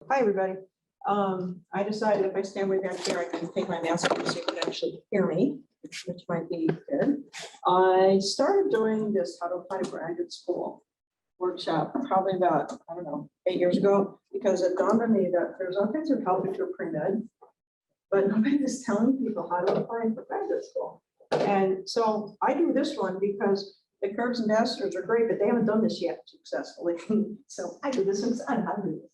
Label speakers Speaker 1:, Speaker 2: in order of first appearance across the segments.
Speaker 1: Hi, everybody. I decided if I stand way back here, I can take my mask off so you can actually hear me, which might be good. I started doing this how to apply to graduate school workshop probably about, I don't know, 8 years ago, because it dawned on me that there's all kinds of help if you're pre-med, but nobody was telling people how to apply for graduate school. And so I do this one because the CURBS ambassadors are great, but they haven't done this yet successfully. So I do this and I know how to do this.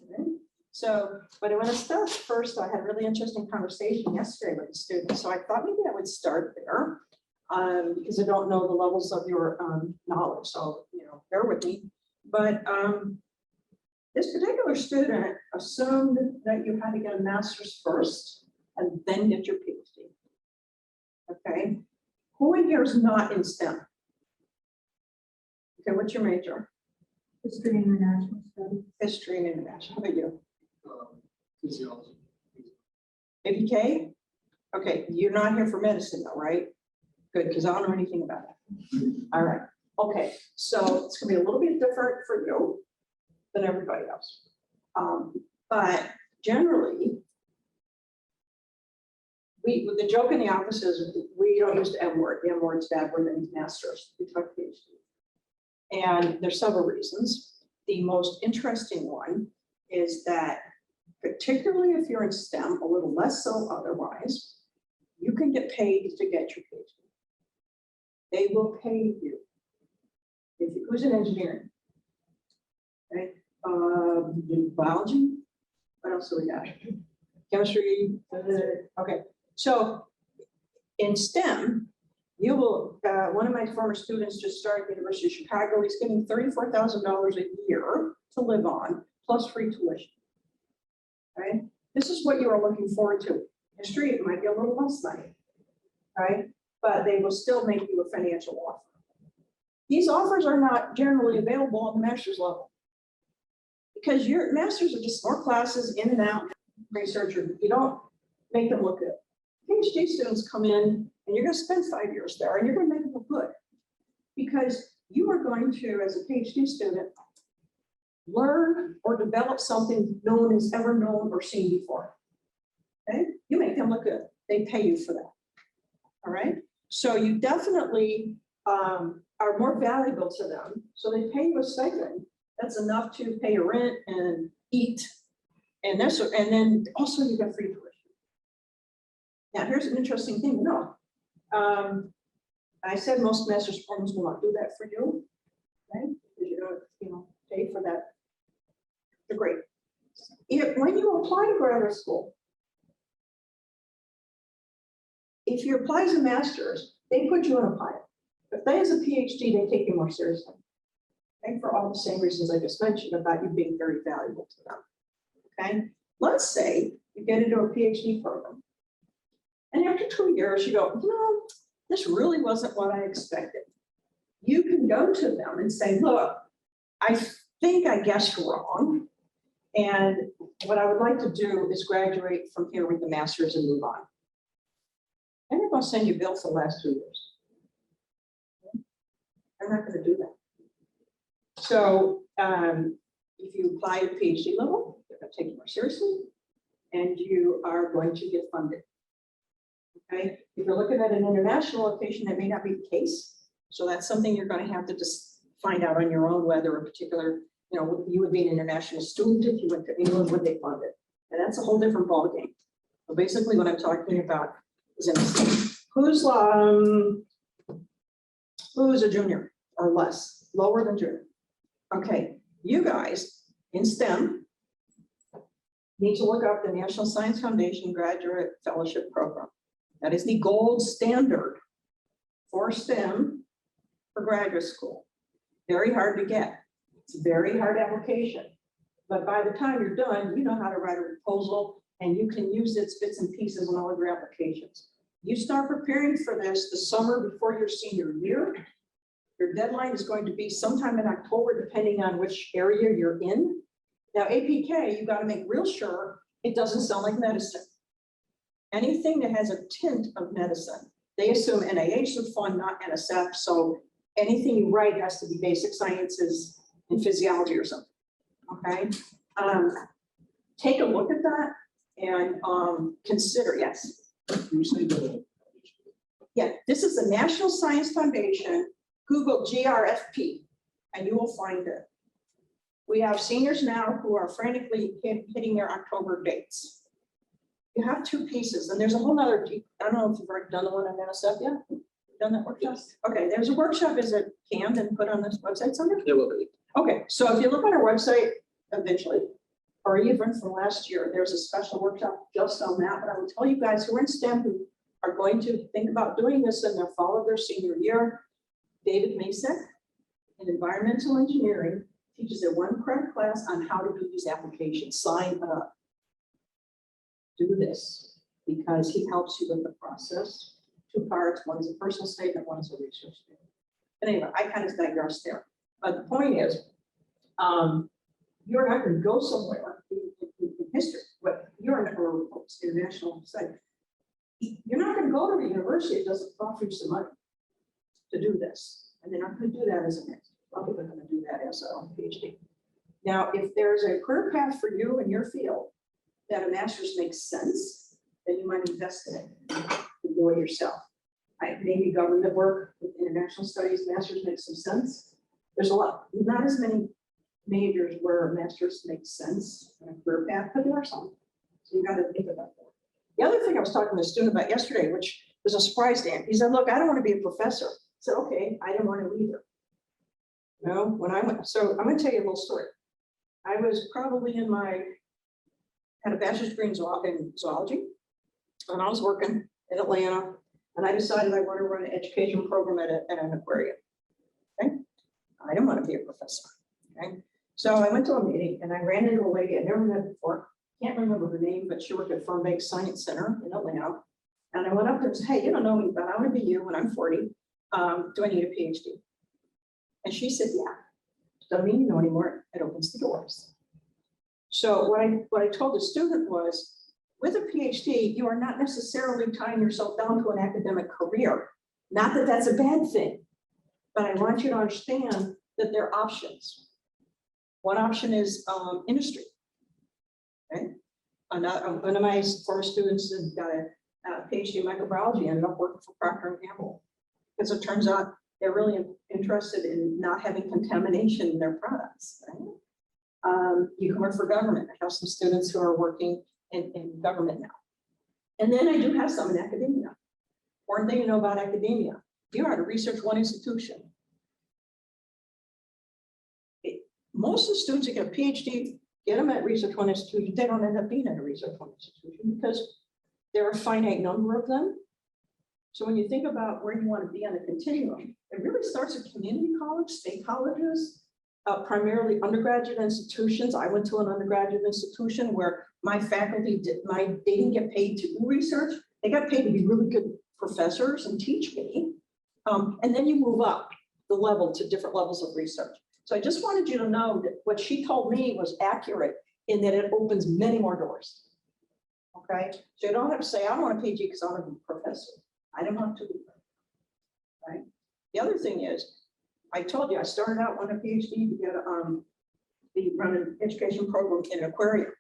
Speaker 1: Okay? So, but when I started first, I had a really interesting conversation yesterday with the students. So I thought maybe I would start there because I don't know the levels of your knowledge. So, bear with me. But this particular student assumed that you had to get a master's first and then get your PhD. Okay. Who in here is not in STEM? Okay, what's your major?
Speaker 2: History and International Studies.
Speaker 1: History and International. How about you?
Speaker 3: Physiology.
Speaker 1: APK? Okay, you're not here for medicine though, right? Good, because I don't know anything about it. All right. Okay, so it's gonna be a little bit different for you than everybody else. But generally, the joke in the office is we don't use the M word. The M word's bad word that means masters. We talk PhD. And there's several reasons. The most interesting one is that particularly if you're in STEM, a little less so otherwise, you can get paid to get your PhD. They will pay you. Who's in engineering? Okay. Biology? What else do we got? Chemistry? Okay. So in STEM, you will, one of my former students just started at the University of Chicago. He's getting $34,000 a year to live on, plus free tuition. Right? This is what you are looking forward to. History, it might be a little less money, right? But they will still make you a financial offer. These offers are not generally available on the master's level because your masters are just more classes in and out, researcher. You don't make them look good. PhD students come in and you're going to spend 5 years there and you're going to make them look good because you are going to, as a PhD student, learn or develop something no one has ever known or seen before. Okay, you make them look good. They pay you for that. All right, so you definitely are more valuable to them. So they pay you a stipend that's enough to pay your rent and eat, and that's, and then also you get free tuition. Now here's an interesting thing to know. I said most master's programs will not do that for you, right? Because you don't, pay for that. They're great. When you apply to graduate school, if you apply as a master's, they put you in a pilot. If they as a PhD, they take you more seriously. And for all the same reasons I just mentioned about you being very valuable to them. Okay, let's say you get into a PhD program. And after 2 years, you go, this really wasn't what I expected. You can go to them and say, look, I think I guessed wrong. And what I would like to do is graduate from here with the master's and move on. And they're going to send you bills for the last 2 years. I'm not going to do that. So if you apply to PhD level, they're going to take you more seriously, and you are going to get funded. Okay, if you're looking at an international location, that may not be the case. So that's something you're going to have to just find out on your own whether a particular, you would be an international student if you went to England, would they fund it? And that's a whole different ballgame. So basically what I'm talking about is who's a junior or less, lower than junior. Okay, you guys in STEM need to look up the National Science Foundation Graduate Fellowship Program. That is the gold standard for STEM for graduate school. Very hard to get. It's a very hard application. But by the time you're done, you know how to write a proposal and you can use its bits and pieces in all of your applications. You start preparing for this the summer before your senior year. Your deadline is going to be sometime in October, depending on which area you're in. Now, APK, you got to make real sure it doesn't sound like medicine. Anything that has a tint of medicine, they assume NIH would fund, not NSF. So anything you write has to be basic sciences and physiology or something. Okay. take a look at that and consider, yes.
Speaker 3: You say that.
Speaker 1: Yeah, this is the National Science Foundation, Google GRFP, and you will find it. We have seniors now who are frantically hitting their October dates. You have two pieces, and there's a whole nother, I don't know if you've already done the one on NSF yet? Done that workshop? Okay, there's a workshop, is it canned and put on this website somewhere?
Speaker 3: It will be.
Speaker 1: Okay, so if you look on our website eventually, or even from last year, there's a special workshop just on that, but I will tell you guys who are in STEM who are going to think about doing this in their fall of their senior year. David Masek in environmental engineering teaches a 1 credit class on how to do these applications. Sign up. Do this because he helps you with the process. 2 parts, one is a personal statement, one is a research statement. But anyway, I kind of digress there. But the point is, you're not going to go somewhere in history, but you're in international study. You're not going to go to the university, it doesn't offer you some money to do this. And they're not going to do that as a master. Probably they're going to do that as a PhD. Now, if there's a career path for you in your field that a master's makes sense, then you might invest in it and do it yourself. Maybe government work with international studies, master's makes some sense. There's a lot, not as many majors where a master's makes sense in a career path, but there are some. So you got to think about that. The other thing I was talking to a student about yesterday, which was a surprise to him, he said, look, I don't want to be a professor. I said, okay, I didn't want to either. You know, when I went, so I'm going to tell you a little story. I was probably had a bachelor's degree in zoology, and I was working in Atlanta, and I decided I want to run an education program at an aquarium. Okay, I didn't want to be a professor. Okay, so I went to a meeting and I ran into a lady I never met before. Can't remember her name, but she worked at Fernbank Science Center in Atlanta. And I went up there and said, hey, you don't know me, but I want to be you when I'm 40. Do I need a PhD? And she said, yeah. Doesn't mean you know anymore. It opens the doors. So what I told the student was, with a PhD, you are not necessarily tying yourself down to an academic career. Not that that's a bad thing, but I want you to understand that there are options. One option is industry. Okay. One of my former students has got a PhD in microbiology, ended up working for Procter & Gamble, because it turns out they're really interested in not having contamination in their products. Right? You can work for government. I have some students who are working in government now. And then I do have some in academia. One thing to know about academia, you're at a research one institution. Most of the students who get a PhD, get them at research one institution, they don't end up being at a research one institution because there are a finite number of them. So when you think about where you want to be on the continuum, it really starts at community college, state colleges, primarily undergraduate institutions. I went to an undergraduate institution where my faculty they didn't get paid to do research. They got paid to be really good professors and teach me. And then you move up the level to different levels of research. So I just wanted you to know that what she told me was accurate in that it opens many more doors. Okay, so you don't have to say, I want a PhD because I want to be a professor. I don't have to do that. Right. The other thing is, I told you I started out wanting a PhD to get run an education program in an aquarium.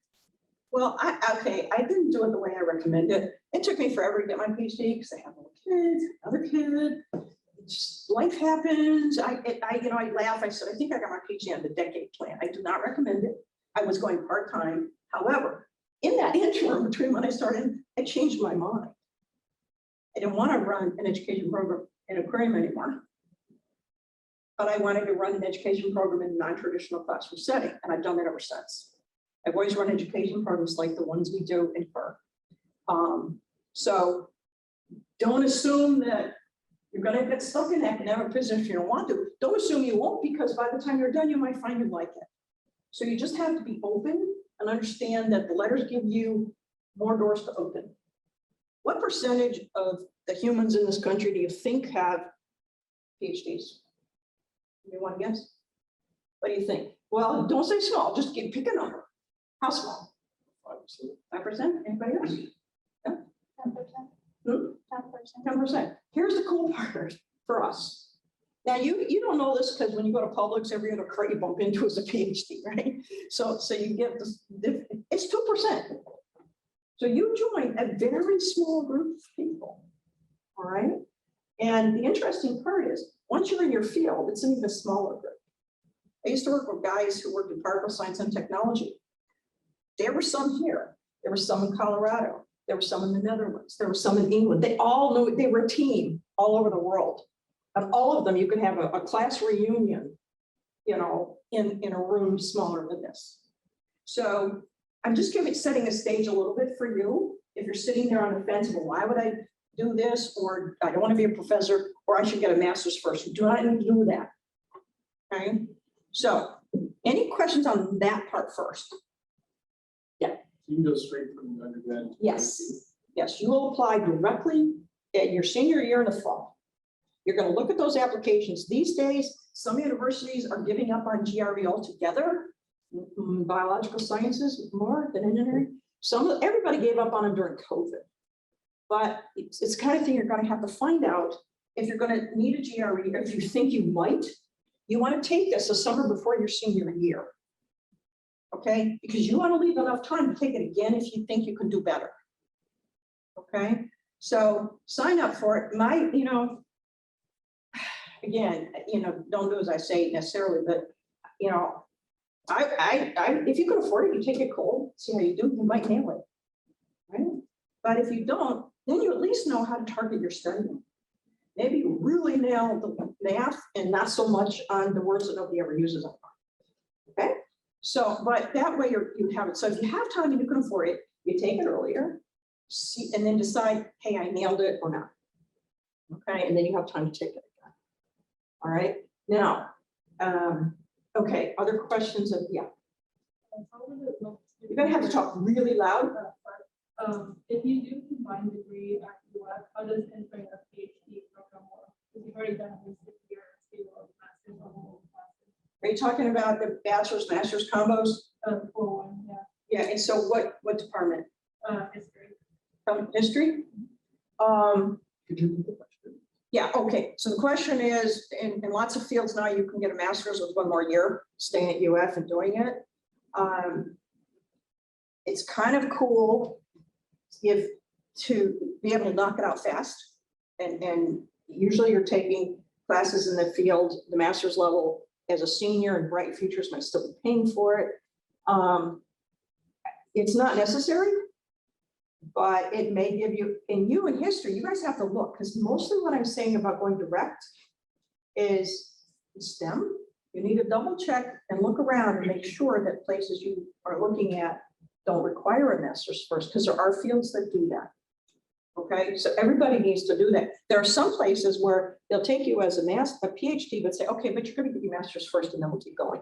Speaker 1: Well, I didn't do it the way I recommended. It took me forever to get my PhD because I have little kids, another kid. Just life happens. I laugh. I said, I think I got my PhD on the decade plan. I do not recommend it. I was going part-time. However, in that interim between when I started, I changed my mind. I didn't want to run an education program in aquarium anymore, but I wanted to run an education program in a non-traditional classroom setting, and I've done that ever since. I've always run education programs like the ones we do in CURBS. So don't assume that you're going to get stuck in academic position if you don't want to. Don't assume you won't, because by the time you're done, you might find you like it. So you just have to be open and understand that the letters give you more doors to open. What percentage of the humans in this country do you think have PhDs? You want to guess? What do you think? Well, don't say small, just pick a number. How small? 5%. 5%? Anybody else?
Speaker 2: 10%.
Speaker 1: Hmm? 10%. Here's the cool part for us. Now you don't know this because when you go to Publix, every other crate you bump into is a PhD, right? So you get this. It's So you join a very small group of people, all right? And the interesting part is, once you're in your field, it's an even smaller group. I used to work with guys who worked in particle science and technology. There were some here. There were some in Colorado. There were some in the Netherlands. There were some in England. They all knew they were a team all over the world. And all of them, you could have a class reunion, you know, in a room smaller than this. So I'm just setting a stage a little bit for you. If you're sitting there on the fence, well, why would I do this? Or I don't want to be a professor, or I should get a master's first. You do not need to do that. Okay. So any questions on that part first?
Speaker 3: You can go straight from undergrad. to
Speaker 1: Yes.
Speaker 3: PhD.
Speaker 1: Yes, you will apply directly at your senior year in the fall. You're going to look at those applications. These days, some universities are giving up on GRE altogether. Biological sciences more than engineering. Everybody gave up on them during COVID. But it's the kind of thing you're going to have to find out if you're going to need a GRE, or if you think you might. You want to take this a summer before your senior year. Okay, because you want to leave enough time to take it again if you think you can do better. Okay, so sign up for it. Again, don't do as I say necessarily, but if you can afford it, you take it cold, see how you do, you might nail it. Right? But if you don't, then you at least know how to target your studying. Maybe you really nail the math and not so much on the words that nobody ever uses. Okay. So, but that way you have it. So if you have time and you can afford it, you take it earlier, see, and then decide, hey, I nailed it or not. Okay, and then you have time to take it again. All right. Now, okay, other questions of, yeah. You're gonna have to talk really loud.
Speaker 2: If you do combine degree at UF, how does entering a PhD program work? Because you've already done this year, master's level classes.
Speaker 1: Are you talking about the bachelor's, master's combos?
Speaker 2: For one, yeah.
Speaker 1: Yeah, and so what department?
Speaker 2: History.
Speaker 1: History?
Speaker 3: Could you repeat the question?
Speaker 1: Yeah, okay. So the question is, in lots of fields now, you can get a master's with one more year, staying at UF and doing it. It's kind of cool to be able to knock it out fast. And usually you're taking classes in the field, the master's level as a senior, and Bright Futures might still be paying for it. It's not necessary, but it may give you, in history, you guys have to look, because mostly what I'm saying about going direct is STEM. You need to double check and look around and make sure that places you are looking at don't require a master's first, because there are fields that do that. Okay, so everybody needs to do that. There are some places where they'll take you as a PhD, but say, okay, but you're going to get your master's first, and then we'll keep going.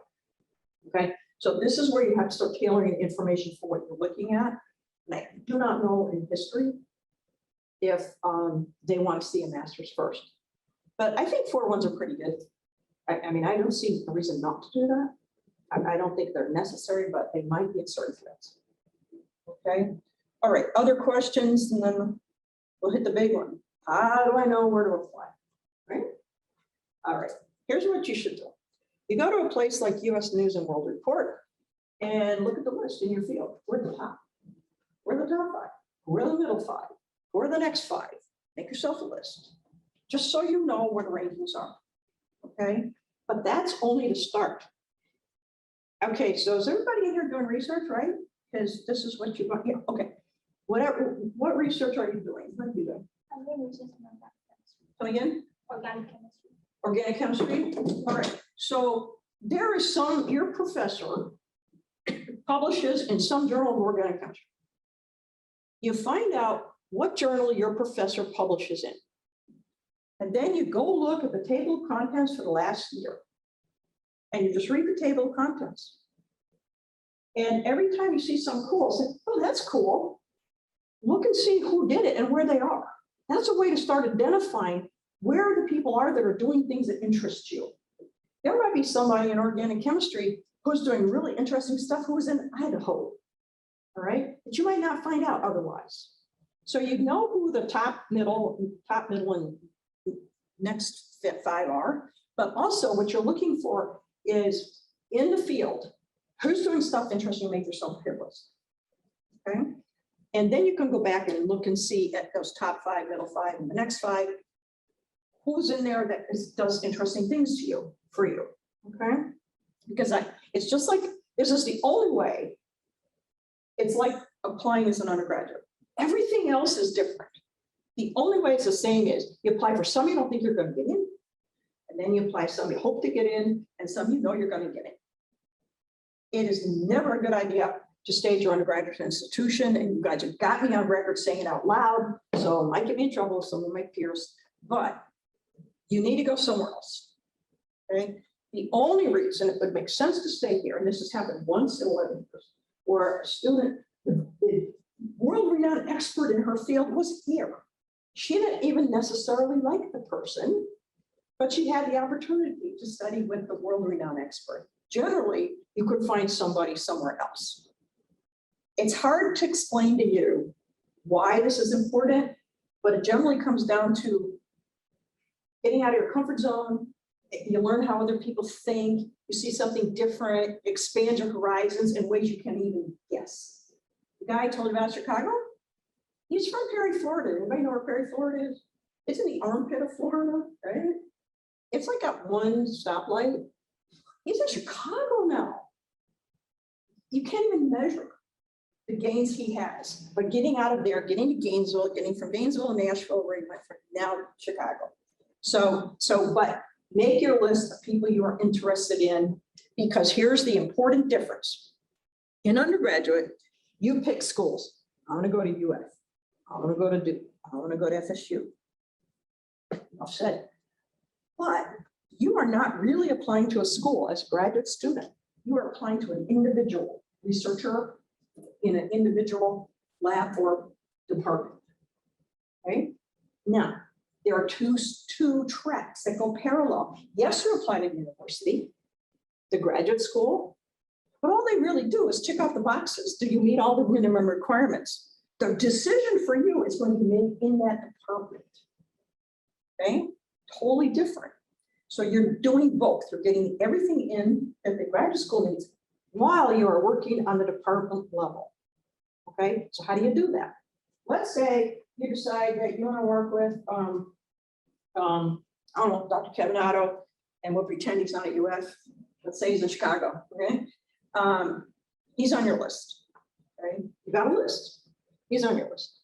Speaker 1: Okay, so this is where you have to start tailoring information for what you're looking at. And I do not know in history if they want to see a master's first, but I think 4.1s are pretty good. I mean, I don't see a reason not to do that. I don't think they're necessary, but they might be in certain fields. Okay, all right, other questions, and then we'll hit the big one. How do I know where to apply? Right? All right, here's what you should do. You go to a place like US News and World Report and look at the list in your field. We're the top. We're the top 5. We're the middle 5. We're the next 5. Make yourself a list, just so you know where the rankings are. Okay, but that's only to start. Okay, so is everybody in here doing research, right? Because this is what you want. Yeah, okay. What research are you doing? What are you doing?
Speaker 4: I'm doing research in organic chemistry.
Speaker 1: Come again?
Speaker 4: Organic chemistry.
Speaker 1: Organic chemistry? All right. So there is your professor publishes in some journal of organic chemistry. You find out what journal your professor publishes in. And then you go look at the table of contents for the last year. And you just read the table of contents. And every time you see something cool, say, oh, that's cool. Look and see who did it and where they are. That's a way to start identifying where the people are that are doing things that interest you. There might be somebody in organic chemistry who's doing really interesting stuff who was in Idaho, all right? But you might not find out otherwise. So you know who the top, middle, and next 5 are, but also what you're looking for is in the field, who's doing stuff interesting, make yourself a hit list, okay? And then you can go back and look and see at those top 5, middle 5, and the next 5, who's in there that does interesting things to you, for you, okay? Because it's just like, this is the only way. It's like applying as an undergraduate. Everything else is different. The only way it's the same is you apply for some you don't think you're going to get in, and then you apply some you hope to get in, and some you know you're going to get in. It is never a good idea to stay at your undergraduate institution, and you guys have got me on record saying it out loud, so it might get me in trouble with some of my peers, but you need to go somewhere else, okay? The only reason it would make sense to stay here, and this has happened once in 11 years, where a student, the world-renowned expert in her field was here. She didn't even necessarily like the person, but she had the opportunity to study with the world-renowned expert. Generally, you could find somebody somewhere else. It's hard to explain to you why this is important, but it generally comes down to getting out of your comfort zone. You learn how other people think, you see something different, expand your horizons in ways you can't even guess. The guy I told you about Chicago, he's from Perry, Florida. Anybody know where Perry, Florida is? It's in the armpit of Florida, right? It's like got one stoplight. He's in Chicago now. You can't even measure the gains he has, but getting out of there, getting to Gainesville, getting from Gainesville to Nashville, where he went from, now Chicago. But make your list of people you are interested in, because here's the important difference. In undergraduate, you pick schools. I want to go to UF. I want to go to Duke. I want to go to FSU. I've said, but you are not really applying to a school as a graduate student. You are applying to an individual researcher in an individual lab or department. Right? Now, there are two tracks that go parallel. Yes, you're applying to university, the graduate school, but all they really do is check off the boxes. Do you meet all the minimum requirements? The decision for you is going to be made in that department. Okay, totally different. So you're doing both. You're getting everything in that the graduate school needs while you are working on the department level. Okay, so how do you do that? Let's say you decide that you want to work with, I don't know, Dr. Kevin Otto, and we'll pretend he's not at UF. Let's say he's in Chicago, okay? He's on your list, right? You got a list. He's on your list.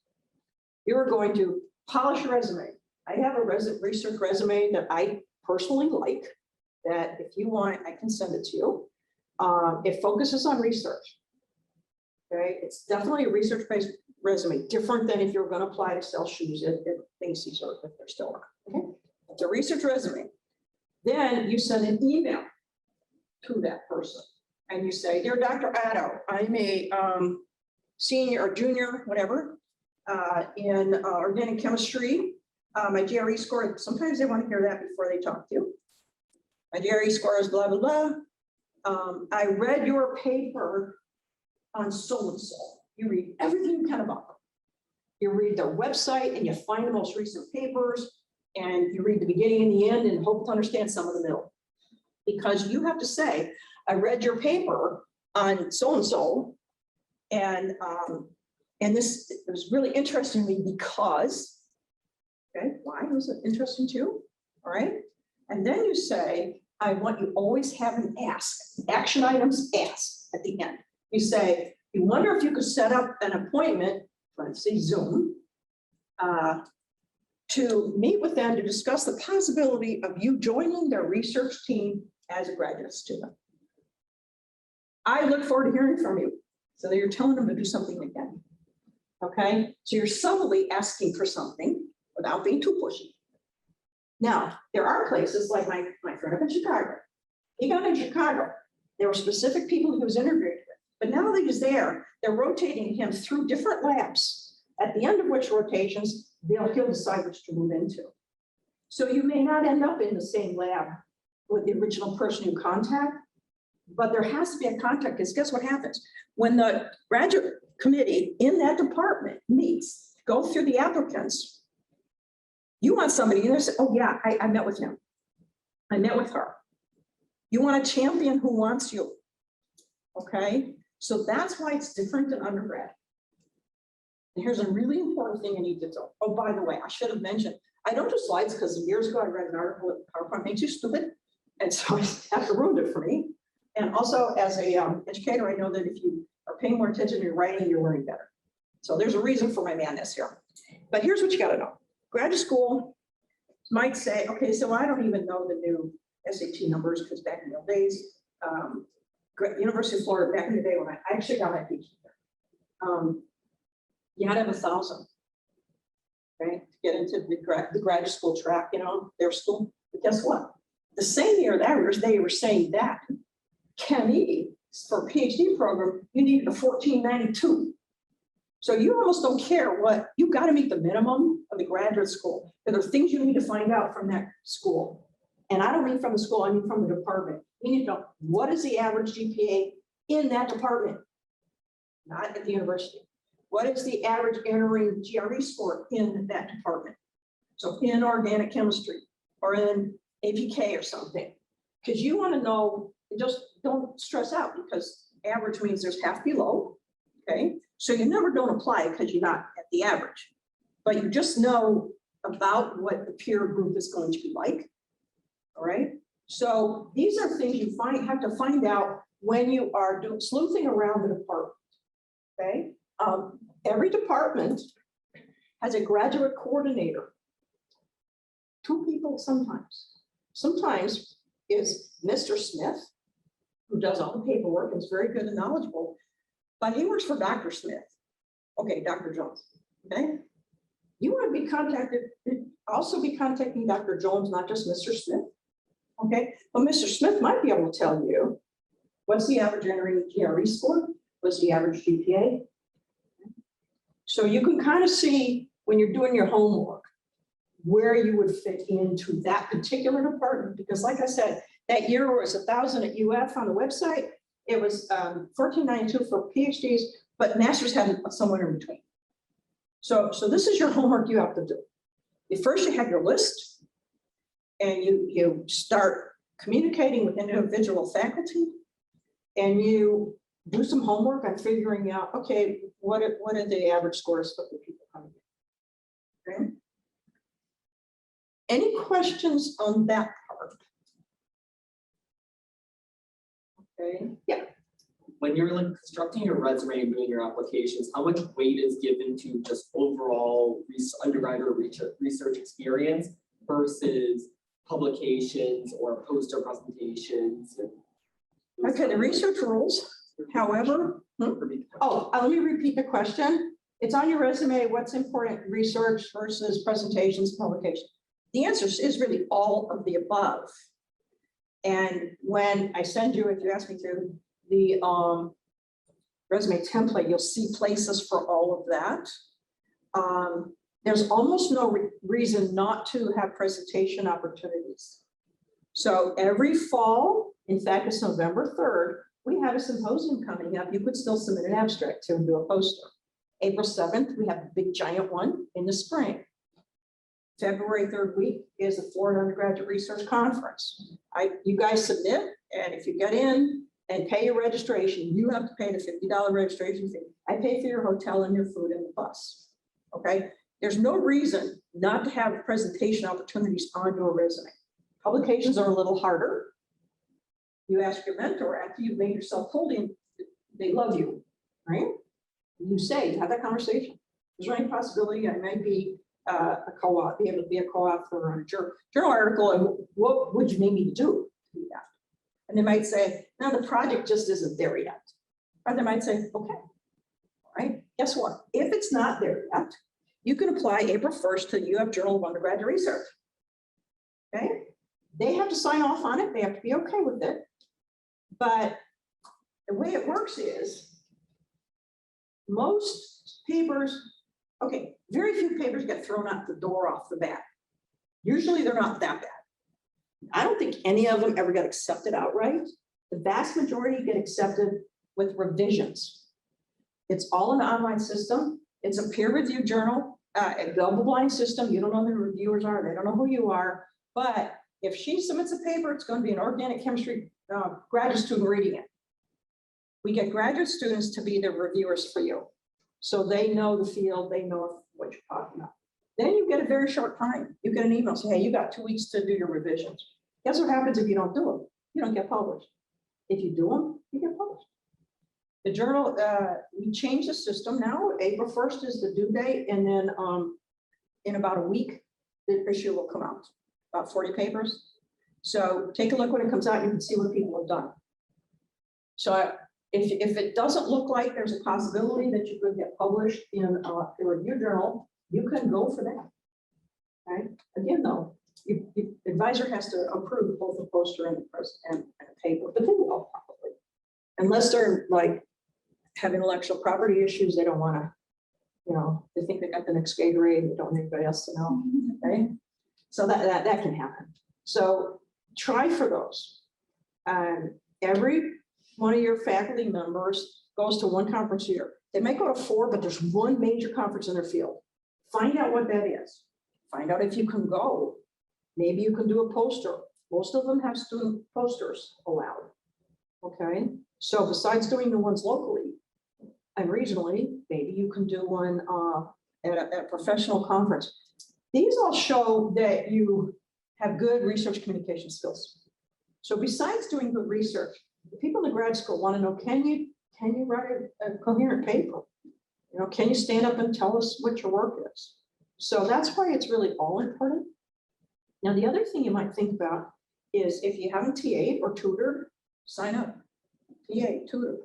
Speaker 1: You're going to polish your resume. I have a research resume that I personally like, that if you want it, I can send it to you. It focuses on research. Okay, it's definitely a research-based resume, different than if you're going to apply to sell shoes at Macy's or if they're still around. Okay, it's a research resume. Then you send an email to that person, and you say, "Dear Dr. Otto, I'm a senior or junior, whatever, in organic chemistry. My GRE score." Sometimes they want to hear that before they talk to you. "My GRE score is blah blah blah. I read your paper on so-and-so." You read everything kind of about them. You read their website and you find the most recent papers, and you read the beginning and the end and hope to understand some of the middle. Because you have to say, "I read your paper on so-and-so, and this was really interesting to me because," okay, why was it interesting to you? All right. And then you say, "I want you always have an ask, action items ask at the end." You say, "You wonder if you could set up an appointment," for instance, Zoom, "to meet with them to discuss the possibility of you joining their research team as a graduate student. I look forward to hearing from you." So that you're telling them to do something again. Okay, so you're subtly asking for something without being too pushy. Now, there are places like my friend up in Chicago. He got in Chicago. There were specific people he was interviewing with, but now that he's there, they're rotating him through different labs, at the end of which rotations, he'll decide which to move into. So you may not end up in the same lab with the original person you contact, but there has to be a contact, because guess what happens? When the graduate committee in that department meets, go through the applicants, you want somebody, and they say, "Oh yeah, I met with him. I met with her." You want a champion who wants you. Okay, so that's why it's different than undergrad. And here's a really important thing you need to do. Oh, by the way, I should have mentioned, I don't do slides because years ago I read an article that PowerPoint makes you stupid. And so I have to ruin it for me. And also as a educator, I know that if you are paying more attention to your writing, you're learning better. So there's a reason for my madness here. But here's what you got to know. Graduate school might say, okay, so I don't even know the new SAT numbers because back in the old days, University of Florida, back in the day when I actually got my PhD there, you had to have 1,000, right, to get into the graduate school track, you know, their school. But guess what? The same year that they were saying that, ChemE, for a PhD program, you needed a 1492. So you almost don't care what, you got to meet the minimum of the graduate school. There are things you need to find out from that school. And I don't mean from the school, I mean from the department. You need to know, what is the average GPA in that department? Not at the university. What is the average entering GRE score in that department? So in organic chemistry or in APK or something. Because you want to know, just don't stress out because average means there's half below, okay? So you never don't apply because you're not at the average, but you just know about what the peer group is going to be like, all right? So these are things you have to find out when you are sleuthing around the department, okay? Every department has a graduate coordinator. 2 people sometimes. Sometimes is Mr. Smith, who does all the paperwork and is very good and knowledgeable, but he works for Dr. Smith. Okay, Dr. Jones, okay? You want to be contacted, also be contacting Dr. Jones, not just Mr. Smith, okay? But Mr. Smith might be able to tell you, what's the average entering GRE score? What's the average GPA? So you can kind of see when you're doing your homework, where you would fit into that particular department. Because like I said, that year was 1,000 at UF on the website. It was 1492 for PhDs, but masters had somewhere in between. So this is your homework you have to do. First you have your list and you start communicating with individual faculty and you do some homework on figuring out, okay, what are the average scores for the people coming in? Okay. Any questions on that part? Okay, yeah.
Speaker 5: When you're like constructing your resume and doing your applications, how much weight is given to just overall undergraduate research experience versus publications or poster presentations?
Speaker 1: Okay, the research rules, however, let me repeat the question. It's on your resume, what's important, research versus presentations, publication. The answer is really all of the above. And when I send you, if you ask me to, the resume template, you'll see places for all of that. There's almost no reason not to have presentation opportunities. So every fall, in fact, it's November 3rd, we have a symposium coming up. You could still submit an abstract to do a poster. April 7th, we have a big giant one in the spring. February 3rd week is the Florida Undergraduate Research Conference. You guys submit, and if you get in and pay your registration, you have to pay the $50 registration fee. I pay for your hotel and your food and the bus, okay? There's no reason not to have presentation opportunities on your resume. Publications are a little harder. You ask your mentor after you've made yourself holding, they love you, right? You say, have that conversation. Is there any possibility I might be be able to be a co-author on a journal article, and what would you need me to do that? And they might say, no, the project just isn't there yet. Or they might say, okay, all right, guess what? If it's not there yet, you can apply April 1st to the UF Journal of Undergraduate Research. Okay, they have to sign off on it. They have to be okay with it. But the way it works is most papers, okay, very few papers get thrown out the door off the bat. Usually they're not that bad. I don't think any of them ever got accepted outright. The vast majority get accepted with revisions. It's all an online system. It's a peer-reviewed journal, a double-blind system. You don't know who the reviewers are. They don't know who you are. But if she submits a paper, it's going to be an organic chemistry graduate student reading it. We get graduate students to be the reviewers for you. So they know the field, they know what you're talking about. Then you get a very short time. You get an email, say, hey, you got 2 weeks to do your revisions. Guess what happens if you don't do them? You don't get published. If you do them, you get published. The journal, we changed the system now. April 1st is the due date, and then in about a week, the issue will come out, about 40 papers. So take a look when it comes out, you can see what people have done. So if it doesn't look like there's a possibility that you could get published in a review journal, you can go for that. Okay. Again, though, the advisor has to approve both the poster and the paper, but they will probably, unless they're like have intellectual property issues, they don't want to, you know, they think they got the next grade grade, they don't want anybody else to know. Okay, so that can happen. So try for those. Every one of your faculty members goes to one conference a year. They may go to 4, but there's one major conference in their field. Find out what that is. Find out if you can go. Maybe you can do a poster. Most of them have student posters allowed. Okay, so besides doing the ones locally and regionally, maybe you can do one at a professional conference. These all show that you have good research communication skills. So besides doing good research, the people in the grad school want to know, can you write a coherent paper? You know, can you stand up and tell us what your work is? So that's why it's really all important. Now, the other thing you might think about is if you haven't TA'd or tutored, sign up, TA, tutor.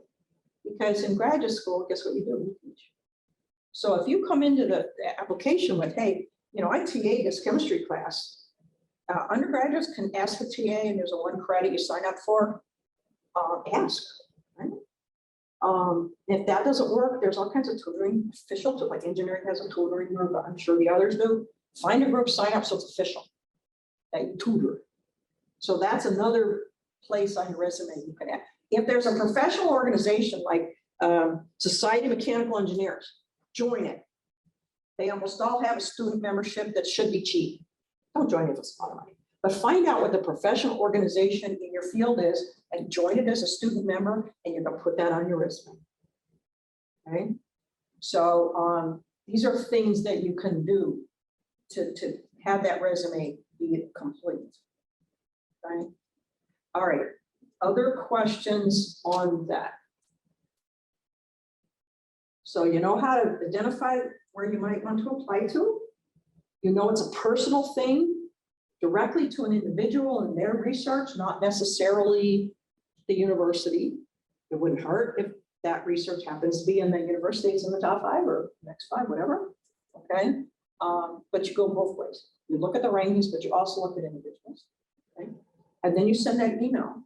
Speaker 1: Because in graduate school, guess what you do? You teach. So if you come into the application with, hey, you know, I TA'd this chemistry class, undergraduates can ask for TA, and there's a 1 credit you sign up for, ask. Right? If that doesn't work, there's all kinds of tutoring, official, like engineering has a tutoring group, I'm sure the others do. Find a group, sign up so it's official. They tutor. So that's another place on your resume you can add. If there's a professional organization like Society of Mechanical Engineers, join it. They almost all have a student membership that should be cheap. Don't join it if it's a lot of money. But find out what the professional organization in your field is and join it as a student member, and you're going to put that on your resume. Okay. So these are things that you can do to have that resume be complete. Okay. All right. Other questions on that? So you know how to identify where you might want to apply to. You know it's a personal thing directly to an individual and their research, not necessarily the university. It wouldn't hurt if that research happens to be in the university, it's in the top 5 or next 5, whatever. Okay, but you go both ways. You look at the rankings, but you also look at individuals. Okay, and then you send that email.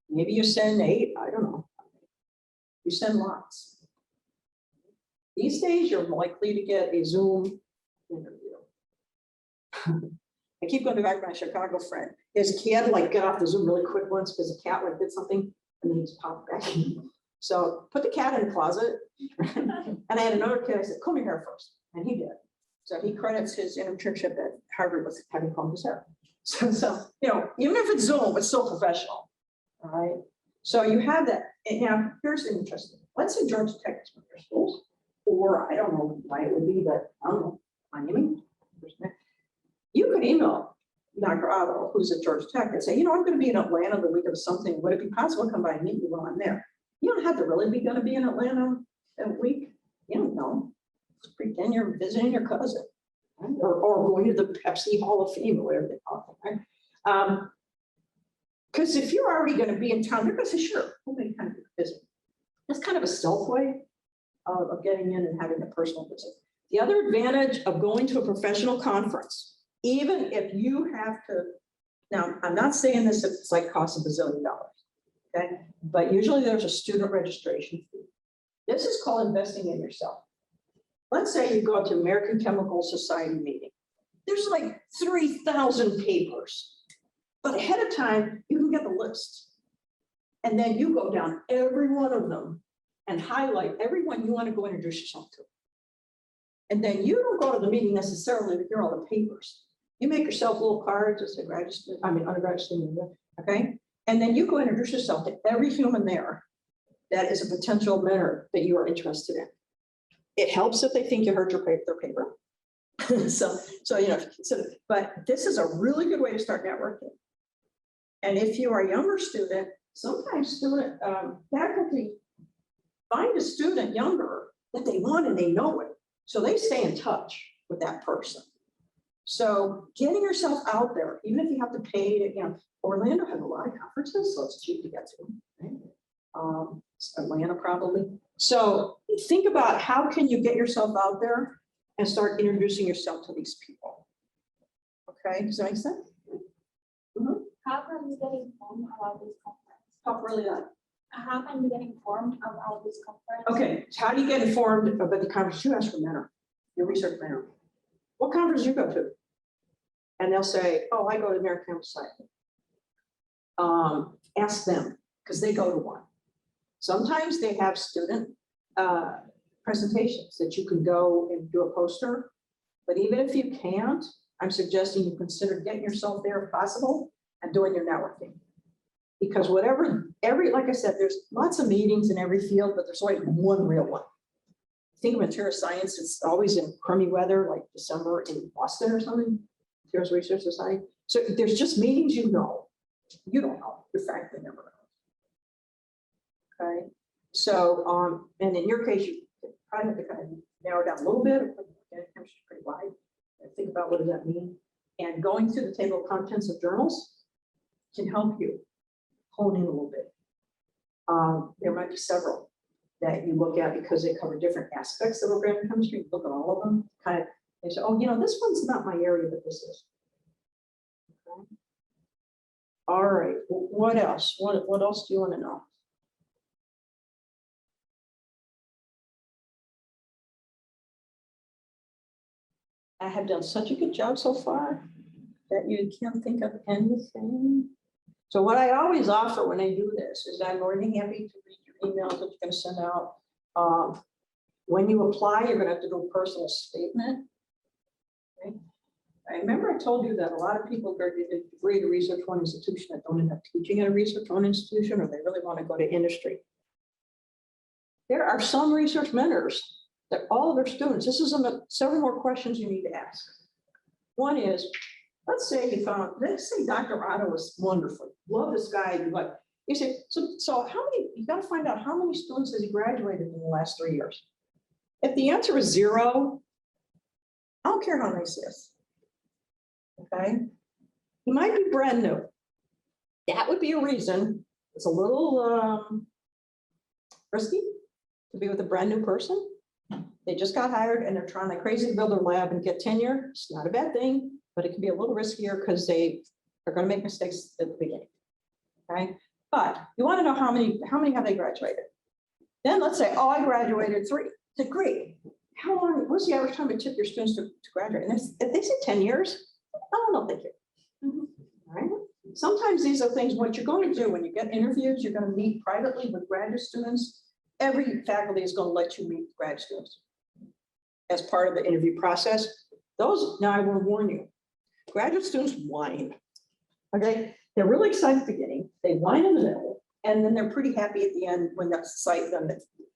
Speaker 1: Maybe you send 8, I don't know. You send lots. These days, you're likely to get a Zoom interview. I keep going back to my Chicago friend. His cat like got off the Zoom really quick once because the cat like did something and then he just popped back. So put the cat in the closet. And I had another kid, I said, comb your hair first. And he did. So he credits his internship at Harvard with having combed his hair. So, you know, even if it's Zoom, it's still professional. All right. So you have that. And now here's the interesting. Let's say Georgia Tech is one of your schools, or I don't know why it would be, but I don't know, Miami. You could email Dr. Otto, who's at Georgia Tech, and say, you know, I'm going to be in Atlanta the week of something. Would it be possible to come by and meet you while I'm there? You don't have to really be going to be in Atlanta that week. You don't know. Just pretend you're visiting your cousin, right? or going to the Pepsi Hall of Fame or whatever they call it. Right? Because if you're already going to be in town, they're going to say, sure, we'll make time to visit. That's kind of a stealth way of getting in and having a personal visit. The other advantage of going to a professional conference, even if you have to, now I'm not saying this if it's like costs $1 bazillion, okay? But usually there's a student registration fee. This is called investing in yourself. Let's say you go to American Chemical Society meeting. There's like 3,000 papers. But ahead of time, you can get the list. And then you go down every one of them and highlight everyone you want to go introduce yourself to. And then you don't go to the meeting necessarily with all the papers. You make yourself little cards as a graduate student, undergraduate student, okay? And then you go introduce yourself to every human there. that is a potential mentor that you are interested in. It helps if they think you heard their paper. But this is a really good way to start networking. And if you are a younger student, sometimes faculty find a student younger that they want and they know it. So they stay in touch with that person. So getting yourself out there, even if you have to pay to, Orlando has a lot of conferences, so it's cheap to get to. Right? Atlanta probably. So think about how can you get yourself out there and start introducing yourself to these people. Okay, does that make sense?
Speaker 4: How can you get informed about this conference?
Speaker 1: Talk really loud.
Speaker 4: How can you get informed about this conference?
Speaker 1: Okay, so how do you get informed about the conference? You ask for mentor, your research mentor. What conference do you go to? And they'll say, oh, I go to the American Cancer Society. Ask them, because they go to one. Sometimes they have student presentations that you can go and do a poster. But even if you can't, I'm suggesting you consider getting yourself there if possible and doing your networking. Because like I said, there's lots of meetings in every field, but there's only one real one. Think of material science, it's always in crummy weather, like December in Boston or something, Materials Research Society. So there's just meetings you don't know, you frankly never know. Okay, so, and in your case, you probably have to kind of narrow down a little bit, chemistry is pretty wide. Think about what does that mean? And going through the table of contents of journals can help you hone in a little bit. There might be several that you look at because they cover different aspects of organic chemistry. You look at all of them, kind of, and say, oh, this one's not my area, but this is. Okay. All right, what else? What else do you want to know? I have done such a good job so far that you can't think of anything. So what I always offer when I do this is I'm more than happy to read your emails that you're going to send out. When you apply, you're going to have to do a personal statement. Okay. I remember I told you that a lot of people get a degree at a research one institution that don't end up teaching at a research one institution, or they really want to go to industry. There are some research mentors that all of their students, this is several more questions you need to ask. One is, let's say Dr. Otto was wonderful. Love this guy. But you say, so how many, you got to find out how many students has he graduated in the last 3 years? If the answer is 0, I don't care how nice he is. Okay. He might be brand new. That would be a reason. It's a little risky to be with a brand new person. They just got hired and they're trying like crazy to build their lab and get tenure. It's not a bad thing, but it can be a little riskier because they are going to make mistakes at the beginning. Okay, but you want to know how many have they graduated? Then let's say, oh, I graduated 3. Say, great. How long? What's the average time it took your students to graduate? And if they say 10 years, oh no, thank you. All right. Sometimes these are things. What you're going to do when you get interviews, you're going to meet privately with graduate students. Every faculty is going to let you meet grad students as part of the interview process. Those, now I will warn you, graduate students whine. Okay, they're really excited at the beginning, they whine in the middle, and then they're pretty happy at the end when that's cite them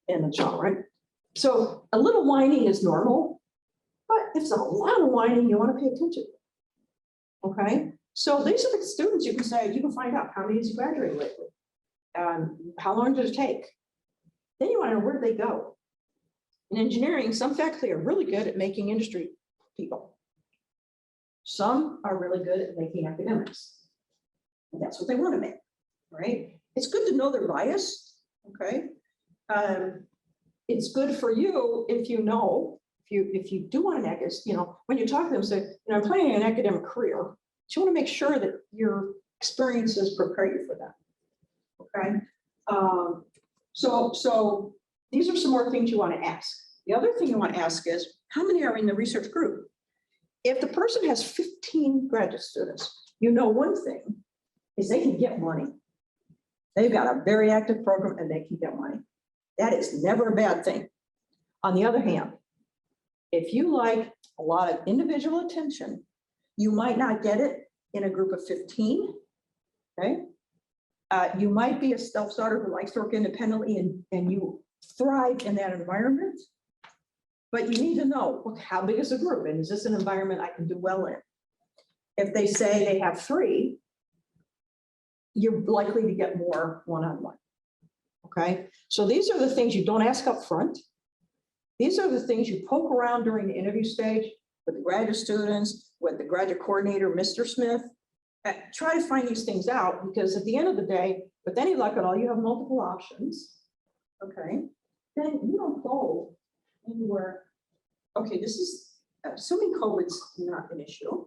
Speaker 1: in the job, right? So a little whining is normal, but if it's a lot of whining, you want to pay attention. Okay, so these are the students you can find out how many has he graduated lately. How long did it take? Then you want to know where they go. In engineering, some faculty are really good at making industry people. Some are really good at making academics. And that's what they want to make, right? It's good to know their bias, okay? It's good for you if you know, if you do want an academic, when you talk to them, say, I'm planning an academic career, but you want to make sure that your experiences prepare you for that, okay? So these are some more things you want to ask. The other thing you want to ask is, how many are in the research group? If the person has 15 graduate students, one thing is they can get money. They've got a very active program and they can get money. That is never a bad thing. On the other hand, if you like a lot of individual attention, you might not get it in a group of 15, okay? You might be a self-starter who likes to work independently and you thrive in that environment. But you need to know, look, how big is the group? And is this an environment I can do well in? If they say they have 3, you're likely to get more one-on-one. Okay, so these are the things you don't ask up front. These are the things you poke around during the interview stage with the graduate students, with the graduate coordinator, Mr. Smith. Try to find these things out, because at the end of the day, with any luck at all, you have multiple options. Okay, then you don't go anywhere. Okay, this is assuming COVID's not an issue.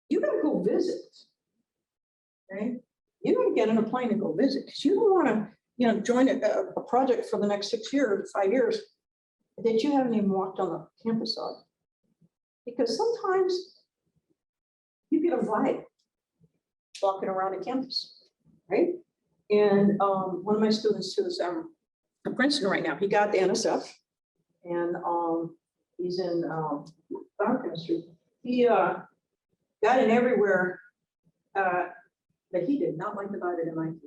Speaker 1: You gotta go visit. Okay, you gotta get on a plane and go visit, because you don't want to, join a project for the next 6 years, 5 years that you haven't even walked on the campus of. Because sometimes you get a vibe walking around a campus, right? And one of my students who's at Princeton right now, he got the NSF, and he's in biochemistry. He got in everywhere, but he did not like about it at MIT.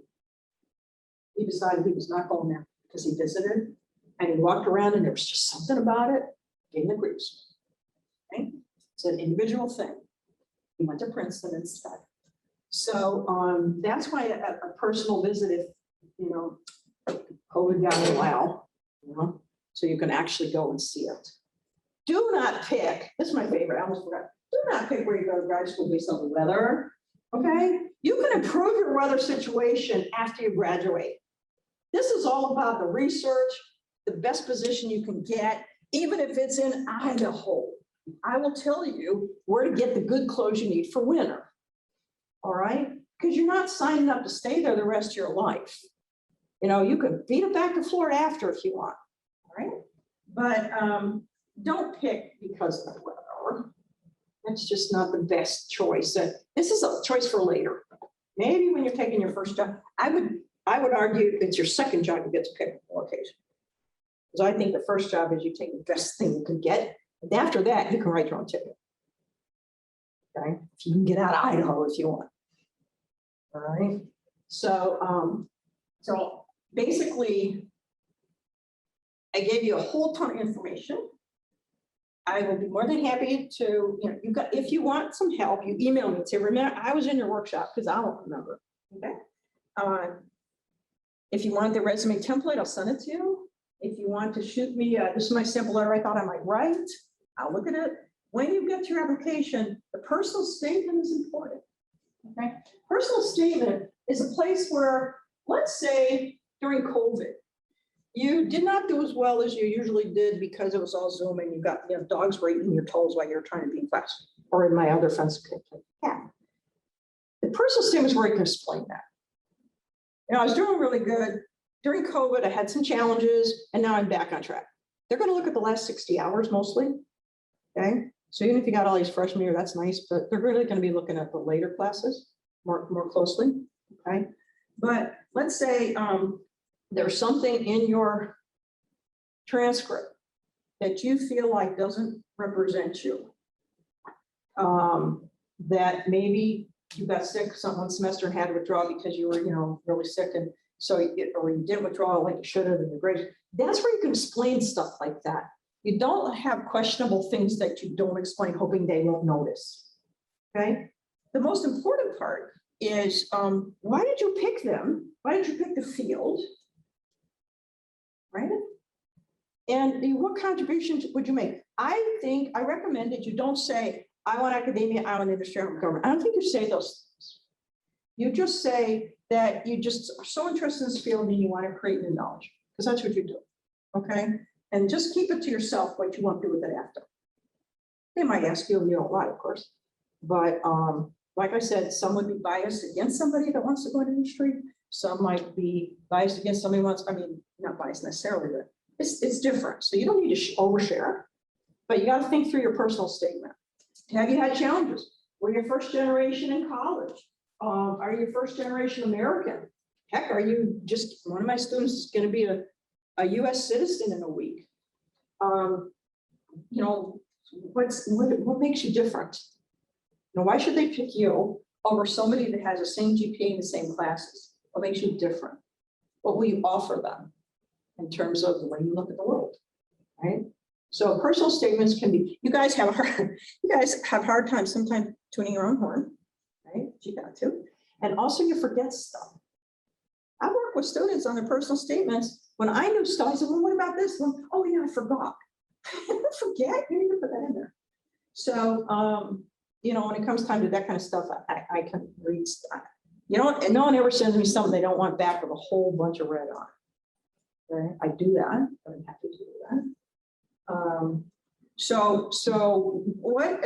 Speaker 1: He decided he was not going there because he visited and he walked around and there was just something about it, gave him the creeps. Okay? It's an individual thing. He went to Princeton instead. So that's why a personal visit, if COVID got a allow, so you can actually go and see it. Do not pick, this is my favorite, I almost forgot. Do not pick where you go to grad school based on the weather. Okay, you can improve your weather situation after you graduate. This is all about the research, the best position you can get, even if it's in Idaho. I will tell you where to get the good clothes you need for winter. All right, because you're not signing up to stay there the rest of your life. You can beat it back to Florida after if you want. All right, but don't pick because of the weather. That's just not the best choice. This is a choice for later. Maybe when you're taking your first job, I would argue it's your second job you get to pick the location. Because I think the first job is you take the best thing you can get. And after that, you can write your own ticket. Okay, if you can get out of Idaho if you want. All right. So basically, I gave you a whole ton of information. I will be more than happy to, if you want some help, you email me and say, remember, I was in your workshop, because I won't remember. Okay. If you want the resume template, I'll send it to you. If you want to shoot me, this is my sample letter I thought I might write. I'll look at it. When you get to your application, the personal statement is important. Okay. Personal statement is a place where, let's say during COVID, you did not do as well as you usually did because it was all Zoom and you got dogs were eating your toes while you're trying to be in class, or in my other friend's cat. The personal statement is where you can explain that. I was doing really good. During COVID, I had some challenges and now I'm back on track. They're going to look at the last 60 hours mostly. Okay. So even if you got all these freshman year, that's nice, but they're really going to be looking at the later classes more closely. Okay. But let's say there's something in your transcript that you feel like doesn't represent you. That maybe you got sick one semester and had to withdraw because you were, really sick, and so or you didn't withdraw like you should have in your grades. That's where you can explain stuff like that. You don't have questionable things that you don't explain, hoping they won't notice. Okay. The most important part is why did you pick them? Why did you pick the field? Right? And what contributions would you make? I recommend that you don't say, I want academia, I want industry, I want government. I don't think you say those things. You just say that you just are so interested in this field and you want to create new knowledge, because that's what you do. Okay. And just keep it to yourself what you want to do with it after. They might ask you and you don't lie, of course. But like I said, some would be biased against somebody that wants to go into industry. Some might be biased against somebody who wants, not biased necessarily, but it's different. So you don't need to overshare, but you got to think through your personal statement. Have you had challenges? Were you first generation in college? Are you first generation American? Heck, are you just, one of my students is going to be a US citizen in a week. What makes you different? Why should they pick you over somebody that has the same GPA in the same classes? What makes you different? What will you offer them in terms of the way you look at the world, right? So personal statements can be, you guys have hard time sometimes tuning your own horn, right? You got to. And also you forget stuff. I work with students on their personal statements. When I knew stuff, I said, well, what about this one? Oh yeah, I forgot. Forget, you need to put that in there. So, you know, when it comes time to that kind of stuff, I can read stuff. You know, and no one ever sends me something they don't want back with a whole bunch of red on it. Right? I do that, but I'm happy to do that. So what,